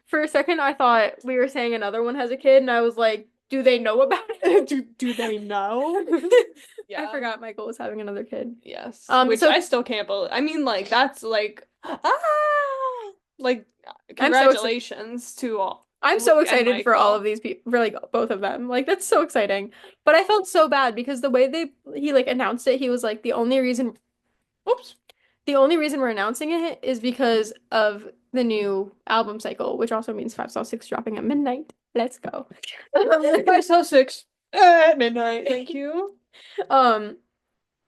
For a second, I thought we were saying another one has a kid, and I was like, do they know about it? Do they know? I Yeah. forgot Michael was having another kid. Yes. Which So I still can't believe. I mean, like, that's like, like, I'm so excited. congratulations to all I'm so Luke and excited for all of Michael. these people, for like both of them. Like that's so exciting. But I felt so bad because the way he like announced it, he was like oops, the only reason we're announcing it is because of the new album cycle, which also means 5 Saw 6 dropping at midnight. Let's go. 5 saw 6 at midnight. Thank you. Um,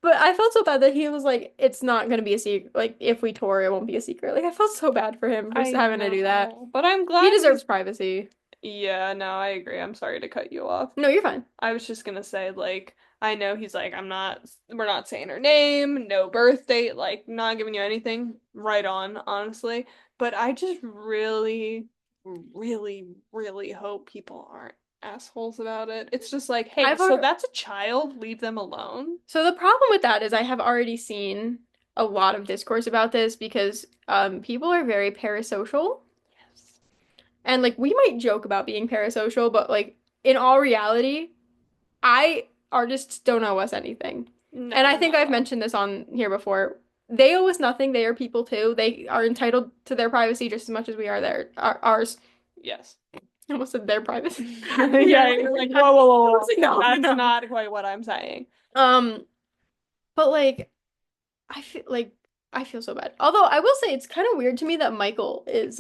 but I felt so bad that he was like, it's not gonna be a secret. Like, if we tour, it won't be a secret. Like, I felt so bad for him for I having to do that. know. But I'm He glad deserves he's. privacy. Yeah, no, I agree. I'm sorry to cut you off. No, you're fine. I was just gonna say, like, I know he's like, we're not saying her name, no birth date, like, not giving you anything. Right on, honestly. But I just really, really, really hope people aren't assholes about it. It's just like, hey, I've so already, that's a child, leave them alone. so the problem with that is I have already seen a lot of discourse about this because people are very parasocial. Yes. And like we might joke about being parasocial, but like in all reality, I artists don't owe us anything. And No, I think not at I've all. mentioned this on here before. They owe us nothing. They are people too. They are entitled to their privacy just as much as we are ours. Yes. I almost said their privacy. Yeah, you're like, whoa, whoa, whoa, whoa. No, That's no. not quite what I'm saying. Um, but like I feel so bad. Although I will say it's kind of weird to me that Michael is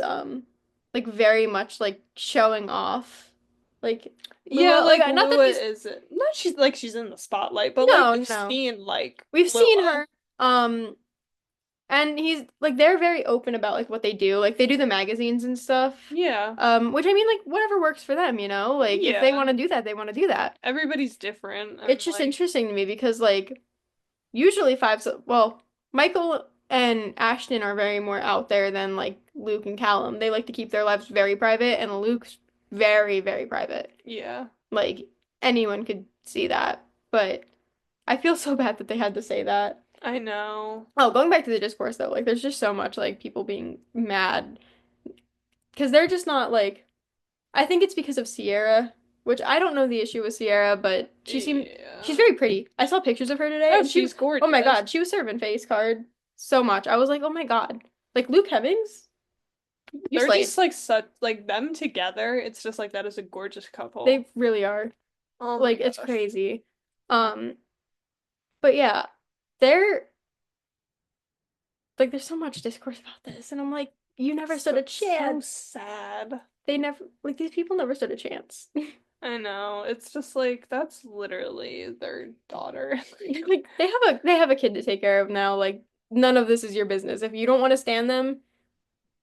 like very much like showing off. Like Yeah, Lua, like like not that Lua he's is not she's like she's in the spotlight, but like no, we've no. seen like We've seen Lua. her. And he's like they're very open about like what they do. Like they do the magazines and stuff. Yeah. Which I mean like whatever works for them, you know? Like if they Yeah. want to do that, they want to do that. Everybody's different and It's just like interesting to me because like usually well, Michael and Ashton are very more out there than like Luke and Callum. They like to keep their lives very private and Luke's very, very private. yeah, Like anyone could see that. But I feel so bad that they had to say that. I know. Oh, going back to the discourse though, like there's just so much like people being mad because they're just not like I think it's because of Sierra, which I don't know the issue with Sierra, but she's Yeah. very pretty. I saw pictures of her today Oh, and she's oh my gorgeous. God, she was serving face card so much. I was like, "Oh my God." Like Luke Hemmings, you They're slayed. just like such like them together. It's just like that is a gorgeous couple. They really are. Oh my Like it's gosh. crazy. Um, but yeah, they're like there's so much discourse about this and I'm like, you never stood So a so chance. sad. They never like these people never stood a chance. I know. It's just like that's literally their daughter. Like they have a kid to take care of now. Like none of this is your business. If you don't want to stand them,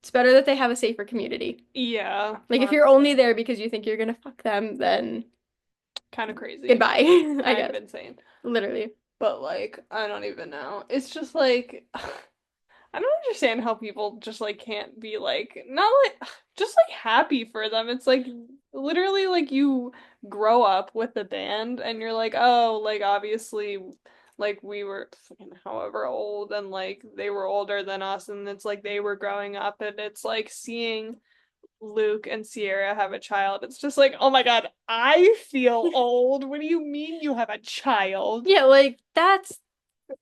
it's better that they have a safer community. Yeah, Like if you're only honestly. there because you think you're gonna fuck them, then Kind of crazy. goodbye, I Kind of guess. insane. Literally. But like, I don't even know. It's just like I don't understand how people just like can't be like not like just like happy for them. It's like literally like you grow up with the band and you're like, oh, like obviously like we were fucking however old and like they were older than us and it's like they were growing up and it's like seeing Luke and Sierra have a child. It's just like, oh my God, I feel old. What do you mean you have a child? Yeah, like that's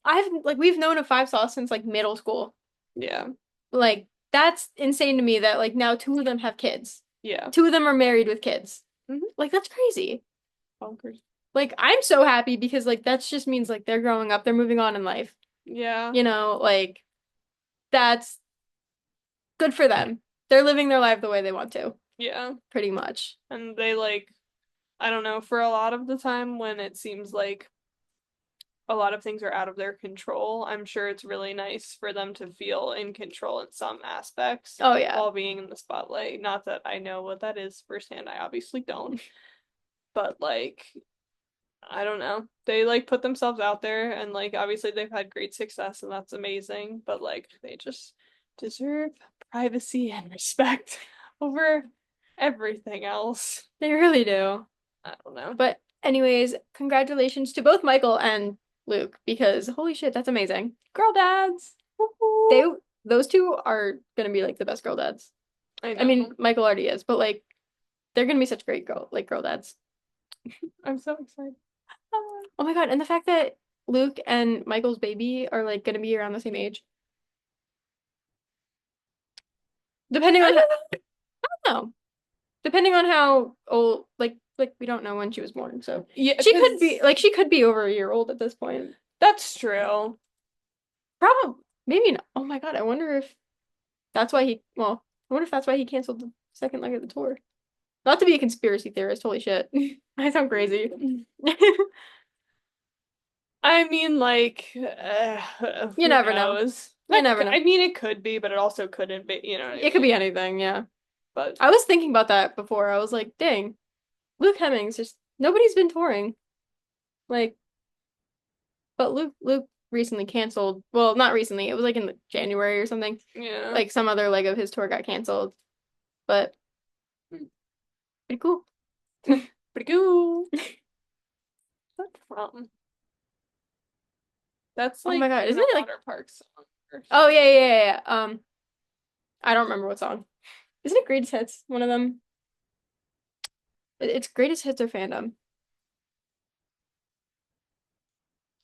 I've like we've known a five sauce since like middle school. Yeah. Like that's insane to me that like now two of them have kids. Yeah. Two of them are married with kids. Hmm. Like that's crazy. Bonkers. Like I'm so happy because like that just means like they're growing up, they're moving on in life. Yeah. You know, like that's good for them. They're living their life the way they want to, Yeah. pretty much. And they like, I don't know, for a lot of the time when it seems like a lot of things are out of their control, I'm sure it's really nice for them to feel in control in some aspects Oh yeah. while being in the spotlight. Not that I know what that is firsthand, I obviously don't. But like, I don't know. They like put themselves out there and like obviously they've had great success and that's amazing, but like they just deserve privacy and respect over everything else. They really do. I don't know. But anyways, congratulations to both Michael and Luke because holy shit, that's amazing. Girl dads. They Woo-hoo. those two are gonna be like the best girl dads. I I mean, know. Michael already is, but like they're gonna be such great girl dads. I'm so excited. Oh my God, and the fact that Luke and Michael's baby are like gonna be around the same age. Depending I on don't how, no, depending on how old like we don't know when she was born, so Yeah, she because could be over a year old at this point. that's true. Probably maybe not. Oh my God, I wonder if that's why he well, I wonder if that's why he canceled the second leg of the tour. Not to be a conspiracy theorist, holy shit. I sound crazy. I mean, like, You who never know. knows? You never know. I mean, it could be, but it also couldn't be. You know what I It could mean? be anything, yeah. But I was thinking about that before. I was like, dang, Luke Hemmings just nobody's been touring. Like, but Luke recently canceled. Well, not recently. It was like in the January or something. yeah, Like some other leg of his tour got canceled. But pretty cool. pretty cool. That's from? That's Oh my like God, in isn't a it like water park song. oh yeah. I don't remember what song. Isn't it Greatest Hits? One of them. It's Greatest Hits or Fandom.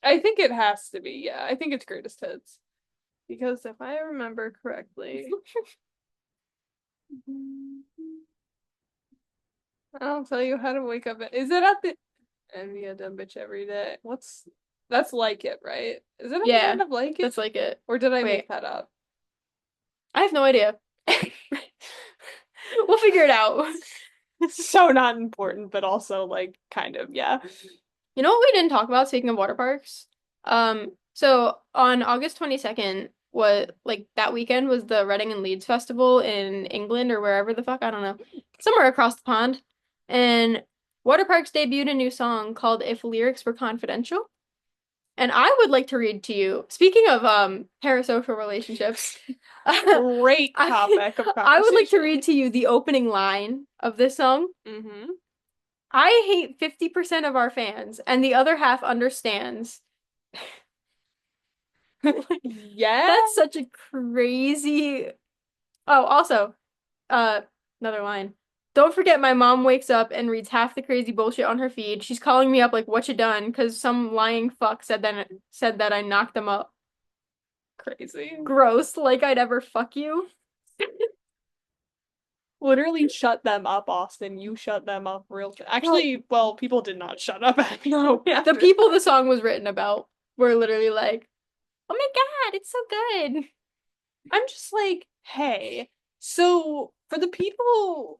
I think it has to be. Yeah, I think it's Greatest Hits because if I remember correctly, I'll tell you how to wake up. Is it at the and be a dumb bitch every day? What's that's like it, right? Is it at the Yeah, end of like it, that's like it. or did I make Wait, that up? I have no idea. We'll figure it out. So not important, but also like kind of, yeah. You know what we didn't talk about, speaking of water parks? So on August 22nd, what like that weekend was the Reading and Leeds Festival in England or wherever the fuck, I don't know. Somewhere across the pond. And Water Parks debuted a new song called If Lyrics Were Confidential. And I would like to read to you, speaking of parasocial relationships, Great topic of I would like to conversation. read to you the opening line of this song. Mm-hmm. I hate 50% of our fans, and the other half understands. Like, Yeah. that's such a crazy. Oh, also, uh, another line. Don't forget my mom wakes up and reads half the crazy bullshit on her feed. She's calling me up like, "What you done?" Because some lying fuck said that I knocked them up. Crazy. Gross, like I'd ever fuck you. Literally shut them up, Austin. You shut them up real. Well, Actually, well, people did not shut up at me no, the after people the that. song was written about were literally like, "Oh my God, it's so good." I'm just like, hey, so for the people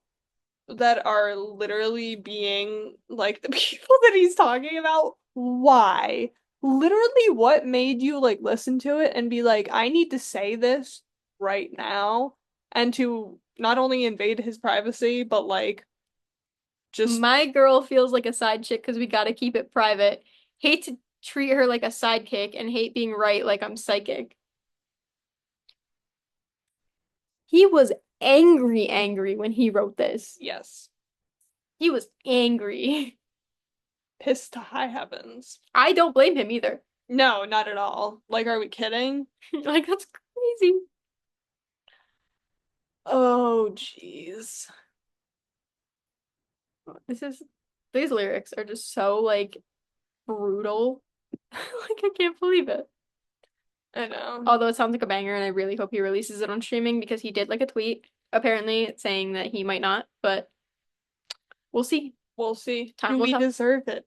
that are literally being like the people that he's talking about, why? Literally, what made you like listen to it and be like, I need to say this right now, and to not only invade his privacy, but like just My girl feels like a side chick because we gotta keep it private. Hate to treat her like a sidekick and hate being right like I'm psychic. He was angry when he wrote this. Yes. He was angry. Pissed to high heavens. I don't blame him either. No, not at all. Like, are we kidding? Like, that's crazy. Oh, jeez. This is, these lyrics are just so, like, brutal. Like, I can't believe it. I know. Although it sounds like a banger, and I really hope he releases it on streaming because he did like a tweet apparently saying that he might not, but we'll see. We'll see. Time Do will we tell. deserve it?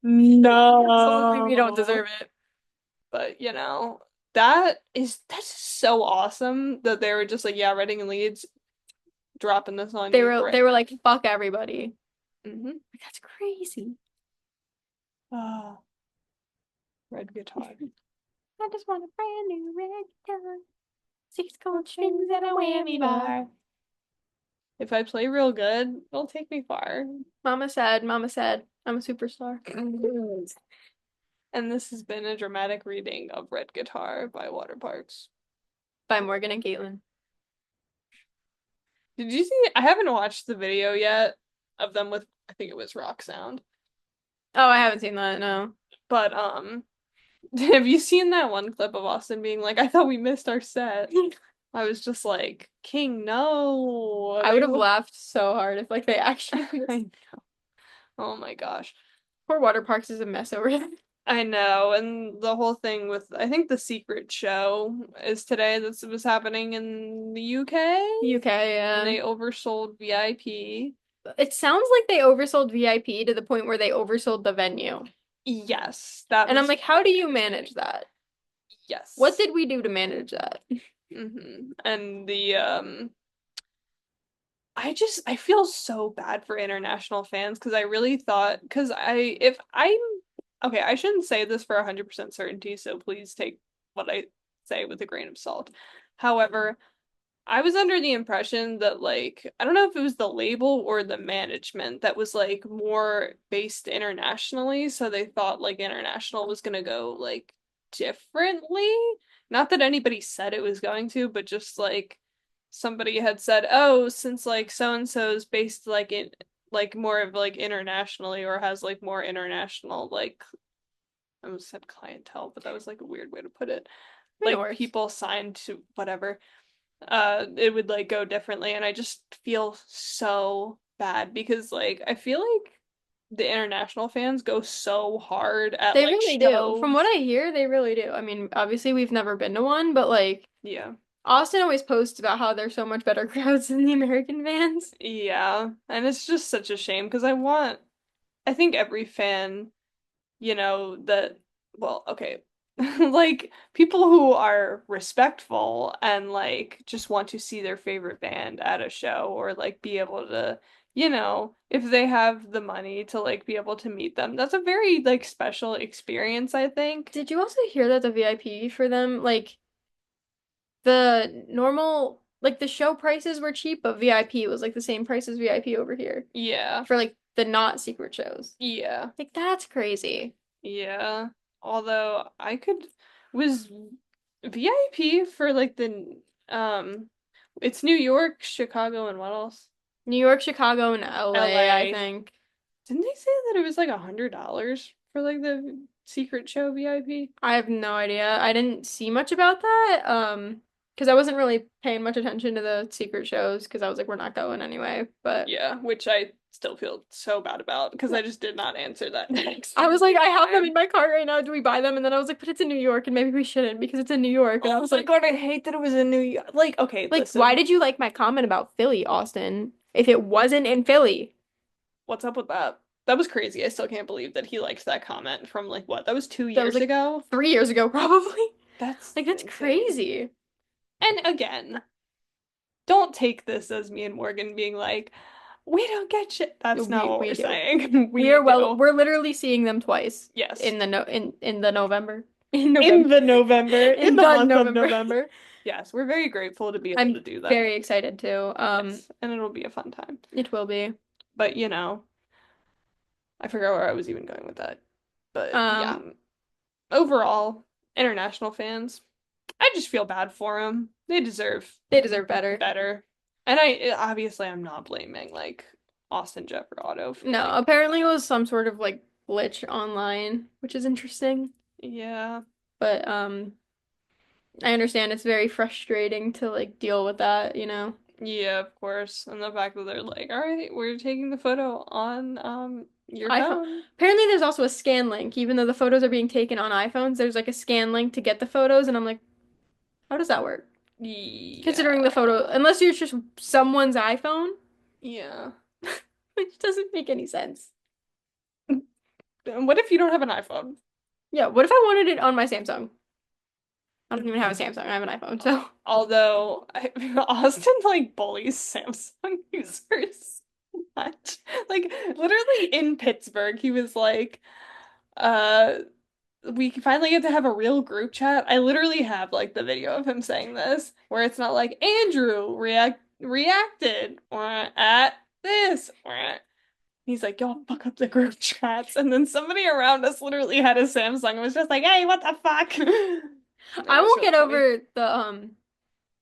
No. Absolutely, we don't No. deserve it. But that's so awesome that they were just like, yeah, Reading and Leeds dropping this on They you were right they were now. like, fuck everybody. Mm-hmm. Like, that's crazy. Ah, red guitar. I just want a brand new red guitar. Six gold strings and a whammy bar. If I play real good, it'll take me far. Mama said, I'm a superstar. And this has been a dramatic reading of Red Guitar by Waterparks. By Morgan and Kaitlyn. Did you see? I haven't watched the video yet of them with, I think it was Rock Sound. Oh, I haven't seen that, no. But have you seen that one clip of Austin being like, I thought we missed our set? I was just like, King, no. I would have laughed so hard if like they actually I know. Oh my gosh. Poor Water Parks is a mess over there. I know. And the whole thing with, I think the secret show is today that was happening in the UK. UK, And yeah. they oversold VIP. It sounds like they oversold VIP to the point where they oversold the venue. Yes, that And I'm was like, how do you manage that? yes. What did we do to manage that? And I feel so bad for international fans because I really thought because I if I'm okay, I shouldn't say this for 100% certainty, so please take what I say with a grain of salt. However, I was under the impression that like I don't know if it was the label or the management that was like more based internationally, so they thought like international was gonna go like differently. Not that anybody said it was going to, but just like somebody had said, "Oh, since like so and so's based like in like more of like internationally or has like more international like I almost said clientele, but that was like a weird way to put it. It Like works. people signed to whatever it would like go differently and I just feel so bad because like I feel like the international fans go so hard at They like really do. From what shows. I hear, they really do. I mean, obviously we've never been to one, but like Yeah. Austin always posts about how they're so much better crowds than the American fans. Yeah. And it's just such a shame because I think every fan, that well, okay. Like people who are respectful and like just want to see their favorite band at a show or like be able to, if they have the money to like be able to meet them. That's a very like special experience, I think. Did you also hear that the VIP for them, like the normal, like the show prices were cheap, but VIP was like the same price as VIP over here Yeah. for like the not secret shows. Yeah. Like that's crazy. Yeah. Although was VIP for like it's New York, Chicago, and what else? New York, Chicago, and LA, I LA. think. Didn't they say that it was like $100 for like the secret show VIP? I have no idea. I didn't see much about that. Because I wasn't really paying much attention to the secret shows because I was like, we're not going anyway. But Yeah, which I still feel so bad about because I just did not answer that text. I was like, I have them in my car right now. Do we buy them? And then I was like, but it's in New York, and maybe we shouldn't because it's in New York. And I Oh was my like, God, I hate that it was in New York. Like, okay, why listen, did you like my comment about Philly, Austin, if it wasn't in Philly? what's up with that? That was crazy. I still can't believe that he liked that comment from like what? That was two That was years like ago. 3 years ago, probably. That's Like that's insane. crazy. And again, don't take this as me and Morgan being like, we don't get shit. That's not what We we're do. saying. We We are well. do. We're literally seeing them twice Yes. in the no in the November in November In the November, in in the the month of November. November. Yes, we're very grateful to be able to I'm do that. very excited too. Yes, and it'll be a fun time. It will be. But I forgot where I was even going with that. But yeah, Um, overall, international fans. I just feel bad for them. They deserve They deserve better. better. And I obviously I'm not blaming like Austin Jeff or Otto for No, like apparently it was some sort of like glitch online, which is interesting. yeah. But I understand it's very frustrating to like deal with that, you know. Yeah, of course. And the fact that they're like, all right, we're taking the photo on your iPhone. phone. Apparently there's also a scan link, even though the photos are being taken on iPhones, there's like a scan link to get the photos, and I'm like, how does that work? Considering the photo, Yeah. unless it's just someone's iPhone, Yeah. which doesn't make any sense. And what if you don't have an iPhone? Yeah, what if I wanted it on my Samsung? I don't even have a Samsung, I have an iPhone, so Although Austin like bullies Samsung users so much. Like literally in Pittsburgh, he was like, uh we finally get to have a real group chat. I literally have like the video of him saying this, where it's not like Andrew reacted or at this or he's like, y'all fuck up the group chats. And then somebody around us literally had a Samsung and was just like, hey, what the fuck? It I was won't really get funny. over the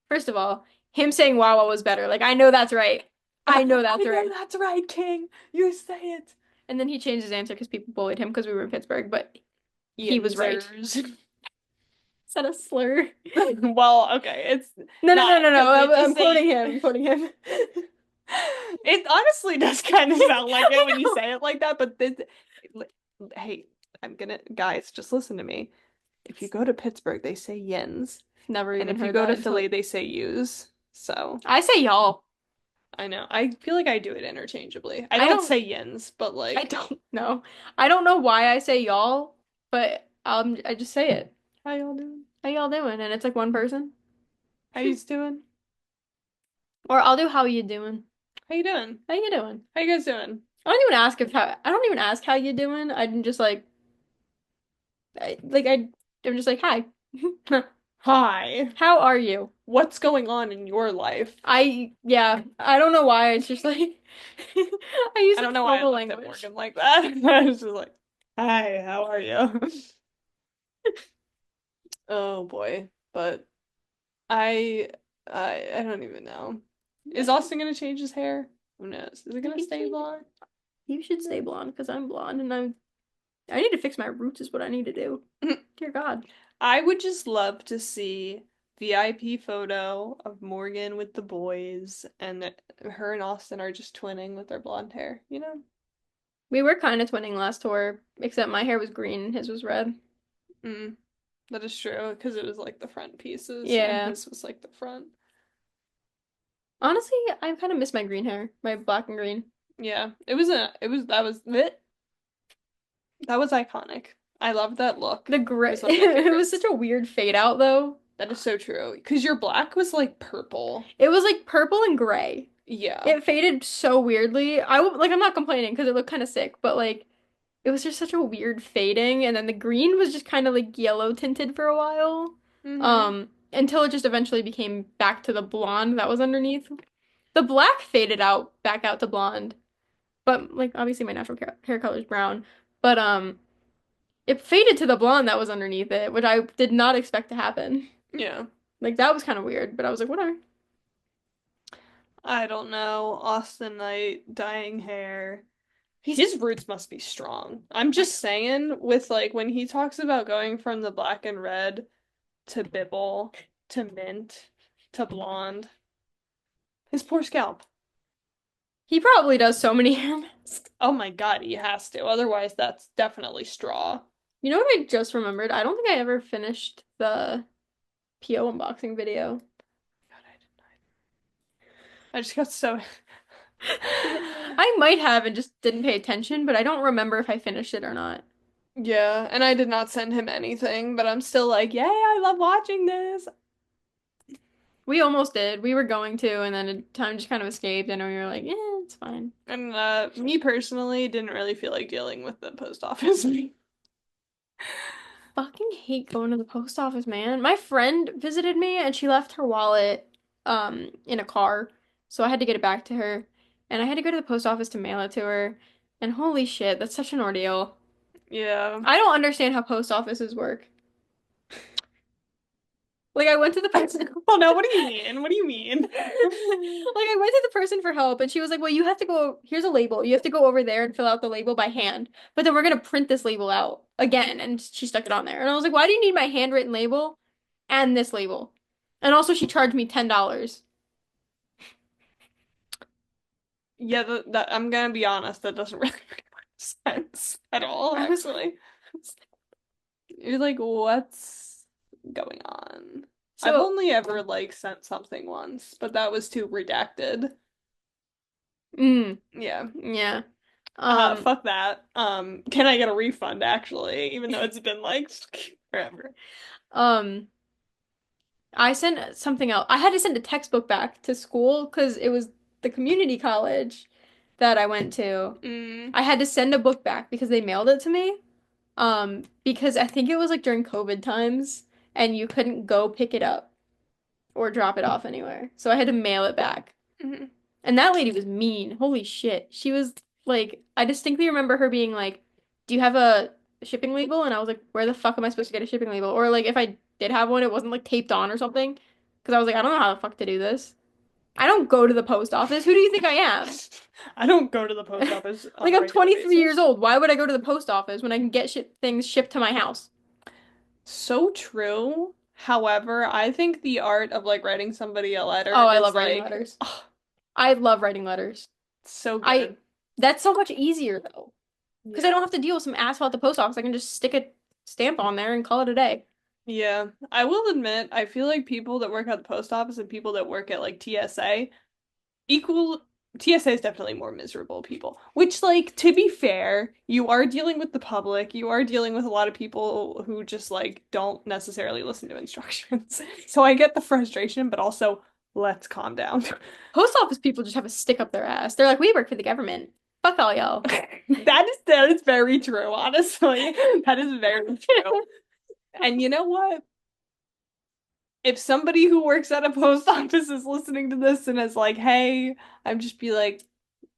first of all, him saying Wawa was better. Like I know that's right. I know I that's know right. that's right, King. You say it. And then he changed his answer because people bullied him because we were in Pittsburgh, but he was right. Yinzers. Is that a slur? Well, okay, it's No, no, not no, no, no. because they I'm just quoting say him. I'm quoting him. it honestly does kind of sound like it when you say it like that, but hey, I'm gonna guys, just listen to me. If you go to Pittsburgh, they say yins, Never and even if you heard go that to until Philly, they say yous. So I say y'all. I know. I feel like I do it interchangeably. I I don't don't say yins, but I like, don't know. I don't know why I say y'all, but I just say it. how y'all doing? How y'all doing? And it's like one person. How you doing? Or I'll do how you doing? How you doing? How you doing? How you guys doing? I don't even ask how you doing. I'm just like I'm just like hi. Hi. How are you? What's going on in your life? Yeah, I don't know why. It's just like I use I don't like know why I formal looked at language. Morgan like that. I was just like, hi, how are you? Oh boy. But I I don't even know. Is Yeah, Austin gonna change his hair? Who knows? Is it he gonna can stay change it. blonde? You should stay blonde because I'm blonde and I need to fix my roots is what I need to do. Dear God. I would just love to see VIP photo of Morgan with the boys and her and Austin are just twinning with their blonde hair, you know? We were kind of twinning last tour, except my hair was green and his was red. Mm, that is true, because it was like the front pieces and Yeah. his was like the front. Honestly, I kind of miss my green hair, my black and green. Yeah, that was iconic. I loved that look. The It gray, was one of my it was such favorites. a weird fade out though. That is so true. Because your black was like purple. It was like purple and gray. Yeah. It faded so weirdly. Like I'm not complaining because it looked kind of sick, but like it was just such a weird fading, and then the green was just kind of like yellow tinted for a while. Mm-hmm. Until it just eventually became back to the blonde that was underneath. The black faded out back out to blonde, but like obviously my natural hair color is brown, but it faded to the blonde that was underneath it, which I did not expect to happen. Yeah. Like that was kind of weird, but I was like, whatever. I don't know. Austin Knight dyeing hair. His roots must be strong. I'm just saying, with like when he talks about going from the black and red to bibble to mint to blonde, his poor scalp. He probably does so many hair masks. Oh my God, he has to. Otherwise, that's definitely straw. You know what I just remembered? I don't think I ever finished the PO unboxing video. God, I just got so. I might have and just didn't pay attention, but I don't remember if I finished it or not. Yeah, and I did not send him anything, but I'm still like, yay, I love watching this. We almost did. We were going to, and then time just kind of escaped, and we were like, yeah, it's fine. And me personally didn't really feel like dealing with the post office. Fucking hate going to the post office, man. My friend visited me and she left her wallet in a car. So I had to get it back to her. And I had to go to the post office to mail it to her. And holy shit, that's such an ordeal. Yeah. I don't understand how post offices work. Like I went to the person. Well, no, what do you mean? What do you mean? Like I went to the person for help and she was like, "Well, you have to go, here's a label. You have to go over there and fill out the label by hand. But then we're gonna print this label out again." And she stuck it on there. And I was like, "Why do you need my handwritten label and this label?" And also she charged me $10. Yeah, that I'm gonna be honest, that doesn't really make sense at all, I was actually. You're like, what's going on? I've so only ever like sent something once, but that was too redacted. Yeah. yeah. Um Fuck that. Can I get a refund actually, even though it's been like forever? um I sent something else. I had to send a textbook back to school because it was the community college that I went to. Mm, I had to send a book back because they mailed it to me. Because I think it was like during COVID times and you couldn't go pick it up or drop it off anywhere. So I had to mail it back. mm, And that lady was mean. Holy shit. She was like, I distinctly remember her being like, "Do you have a shipping label?" And I was like, "Where the fuck am I supposed to get a shipping label?" Or like if I did have one, it wasn't like taped on or something. Because I was like, I don't know how the fuck to do this. I don't go to the post office. Who do you think I am? I don't go to the post office on Like a I'm regular 23 years basis. old. Why would I go to the post office when I can get things shipped to my house? So true. However, I think the art of like writing somebody a letter Oh, I is love writing like, letters. oh, I love writing letters. so I good. That's so much easier though. Because I Yeah. don't have to deal with some asshole at the post office. I can just stick a stamp on there and call it a day. Yeah. I will admit, I feel like people that work at the post office and people that work at like TSA equal TSA is definitely more miserable people. Which, like, to be fair, you are dealing with the public. You are dealing with a lot of people who just like don't necessarily listen to instructions. So I get the frustration, but also let's calm down. Post office people just have a stick up their ass. They're like, "We work for the government. Fuck all y'all." That is very true, honestly. That is very true. And you know what? If somebody who works at a post office is listening to this and is like, "Hey," I'd just be like,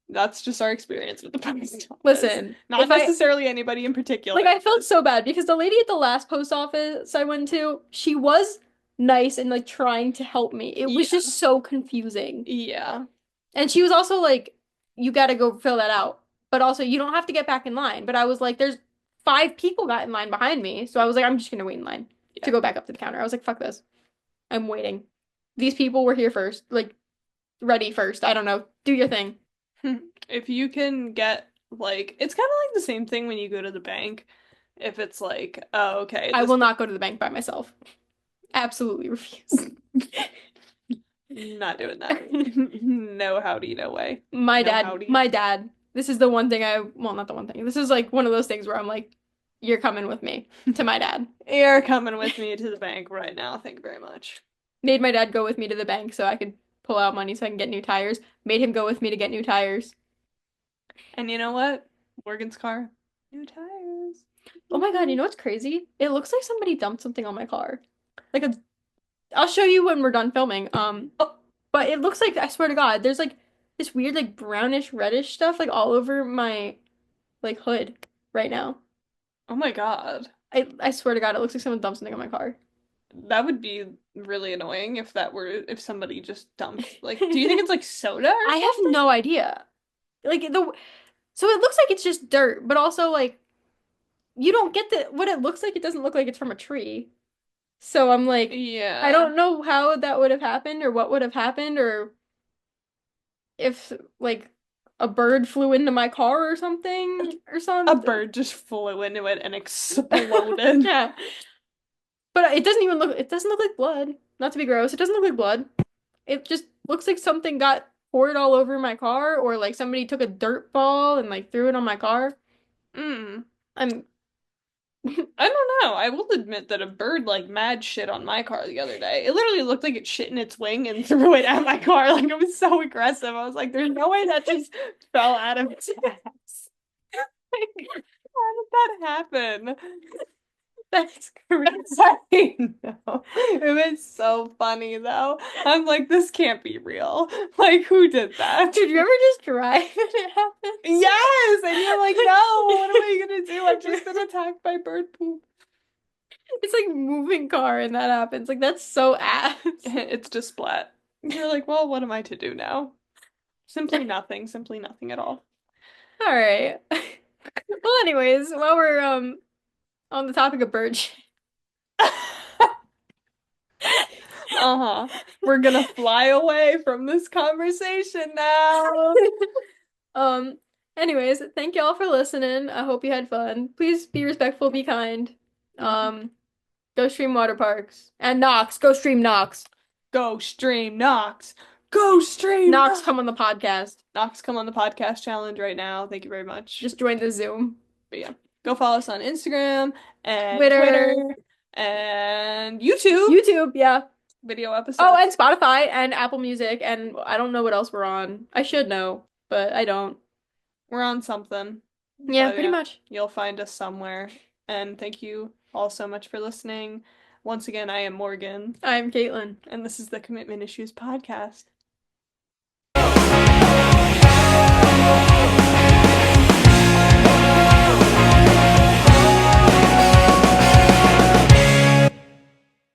that's just our experience with the post office. Listen, Not if I necessarily anybody in particular. like I felt so bad because the lady at the last post office I went to, she was nice and like trying to help me. It was Yeah. just so confusing. Yeah. And she was also like, "You got to go fill that out. But also, you don't have to get back in line." But I was like, there's 5 people got in line behind me. So I was like, I'm just gonna wait in line to Yeah. go back up to the counter. I was like, fuck this. I'm waiting. These people were here first, like ready first. I don't know. Do your thing. If you can get like it's kind of like the same thing when you go to the bank. If it's like, oh, okay, I this will not go to the bank by myself. Absolutely refuse. not doing that. No howdy, no way. No howdy. My dad, this is the one thing well, not the one thing. This is like one of those things where I'm like, you're coming with me to my dad. You're coming with me to the bank right now. Thank you very much. Made my dad go with me to the bank so I could pull out money so I can get new tires. Made him go with me to get new tires. And you know what? Morgan's car, new tires. Oh my God, you know what's crazy? It looks like somebody dumped something on my car. Like a I'll show you when we're done filming. Oh, But it looks like I swear to God, there's like this weird like brownish reddish stuff like all over my like hood right now. oh my God. I swear to God, it looks like someone dumped something on my car. That would be really annoying if that were if somebody just dumped like do you think it's like soda or I have something? no idea. Like the So it looks like it's just dirt, but also like you don't get the what it looks like. It doesn't look like it's from a tree. So I'm like, I Yeah. don't know how that would have happened or what would have happened or if like a bird flew into my car or something or A something. bird just flew into it and exploded. Yeah. But it doesn't look like blood. Not to be gross, it doesn't look like blood. It just looks like something got poured all over my car or like somebody took a dirt ball and like threw it on my car. Mm. I'm I don't know. I will admit that a bird like mad shit on my car the other day. It literally looked like it shit in its wing and threw it at my car. Like it was so aggressive. I was like, there's no way that just fell out of its ass. Like, how did that happen? That's crazy. I know. It was so funny though. I'm like, this can't be real. Like, who did that? Did you ever just drive and it happens? Yes, and you're like, no, what am I gonna do? I've just been attacked by bird poop. It's like moving car and that happens. Like that's so ass. It's just splat. You're like, well, what am I to do now? Simply nothing at all. All right. Well, anyways, while we're on the topic of bird shit. Uh-huh. We're gonna fly away from this conversation now. Um, anyways, thank y'all for listening. I hope you had fun. Please be respectful, be kind. Mhm. Um, go stream water parks. And Knox, go stream Knox. Go stream Knox. Go stream Knox, Knox. come on the podcast. Knox, come on the podcast challenge right now. Thank you very much. Just join the Zoom. But yeah, go follow us on Instagram and Twitter, Twitter and YouTube. YouTube, yeah. Video Oh, episodes. and Spotify and Apple Music, and I don't know what else we're on. I should know, but I don't. We're on something. Yeah, But pretty yeah, much. you'll find us somewhere. And thank you all so much for listening. Once again, I am Morgan, I'm Kaitlyn. and this is the Commitment Issues Podcast.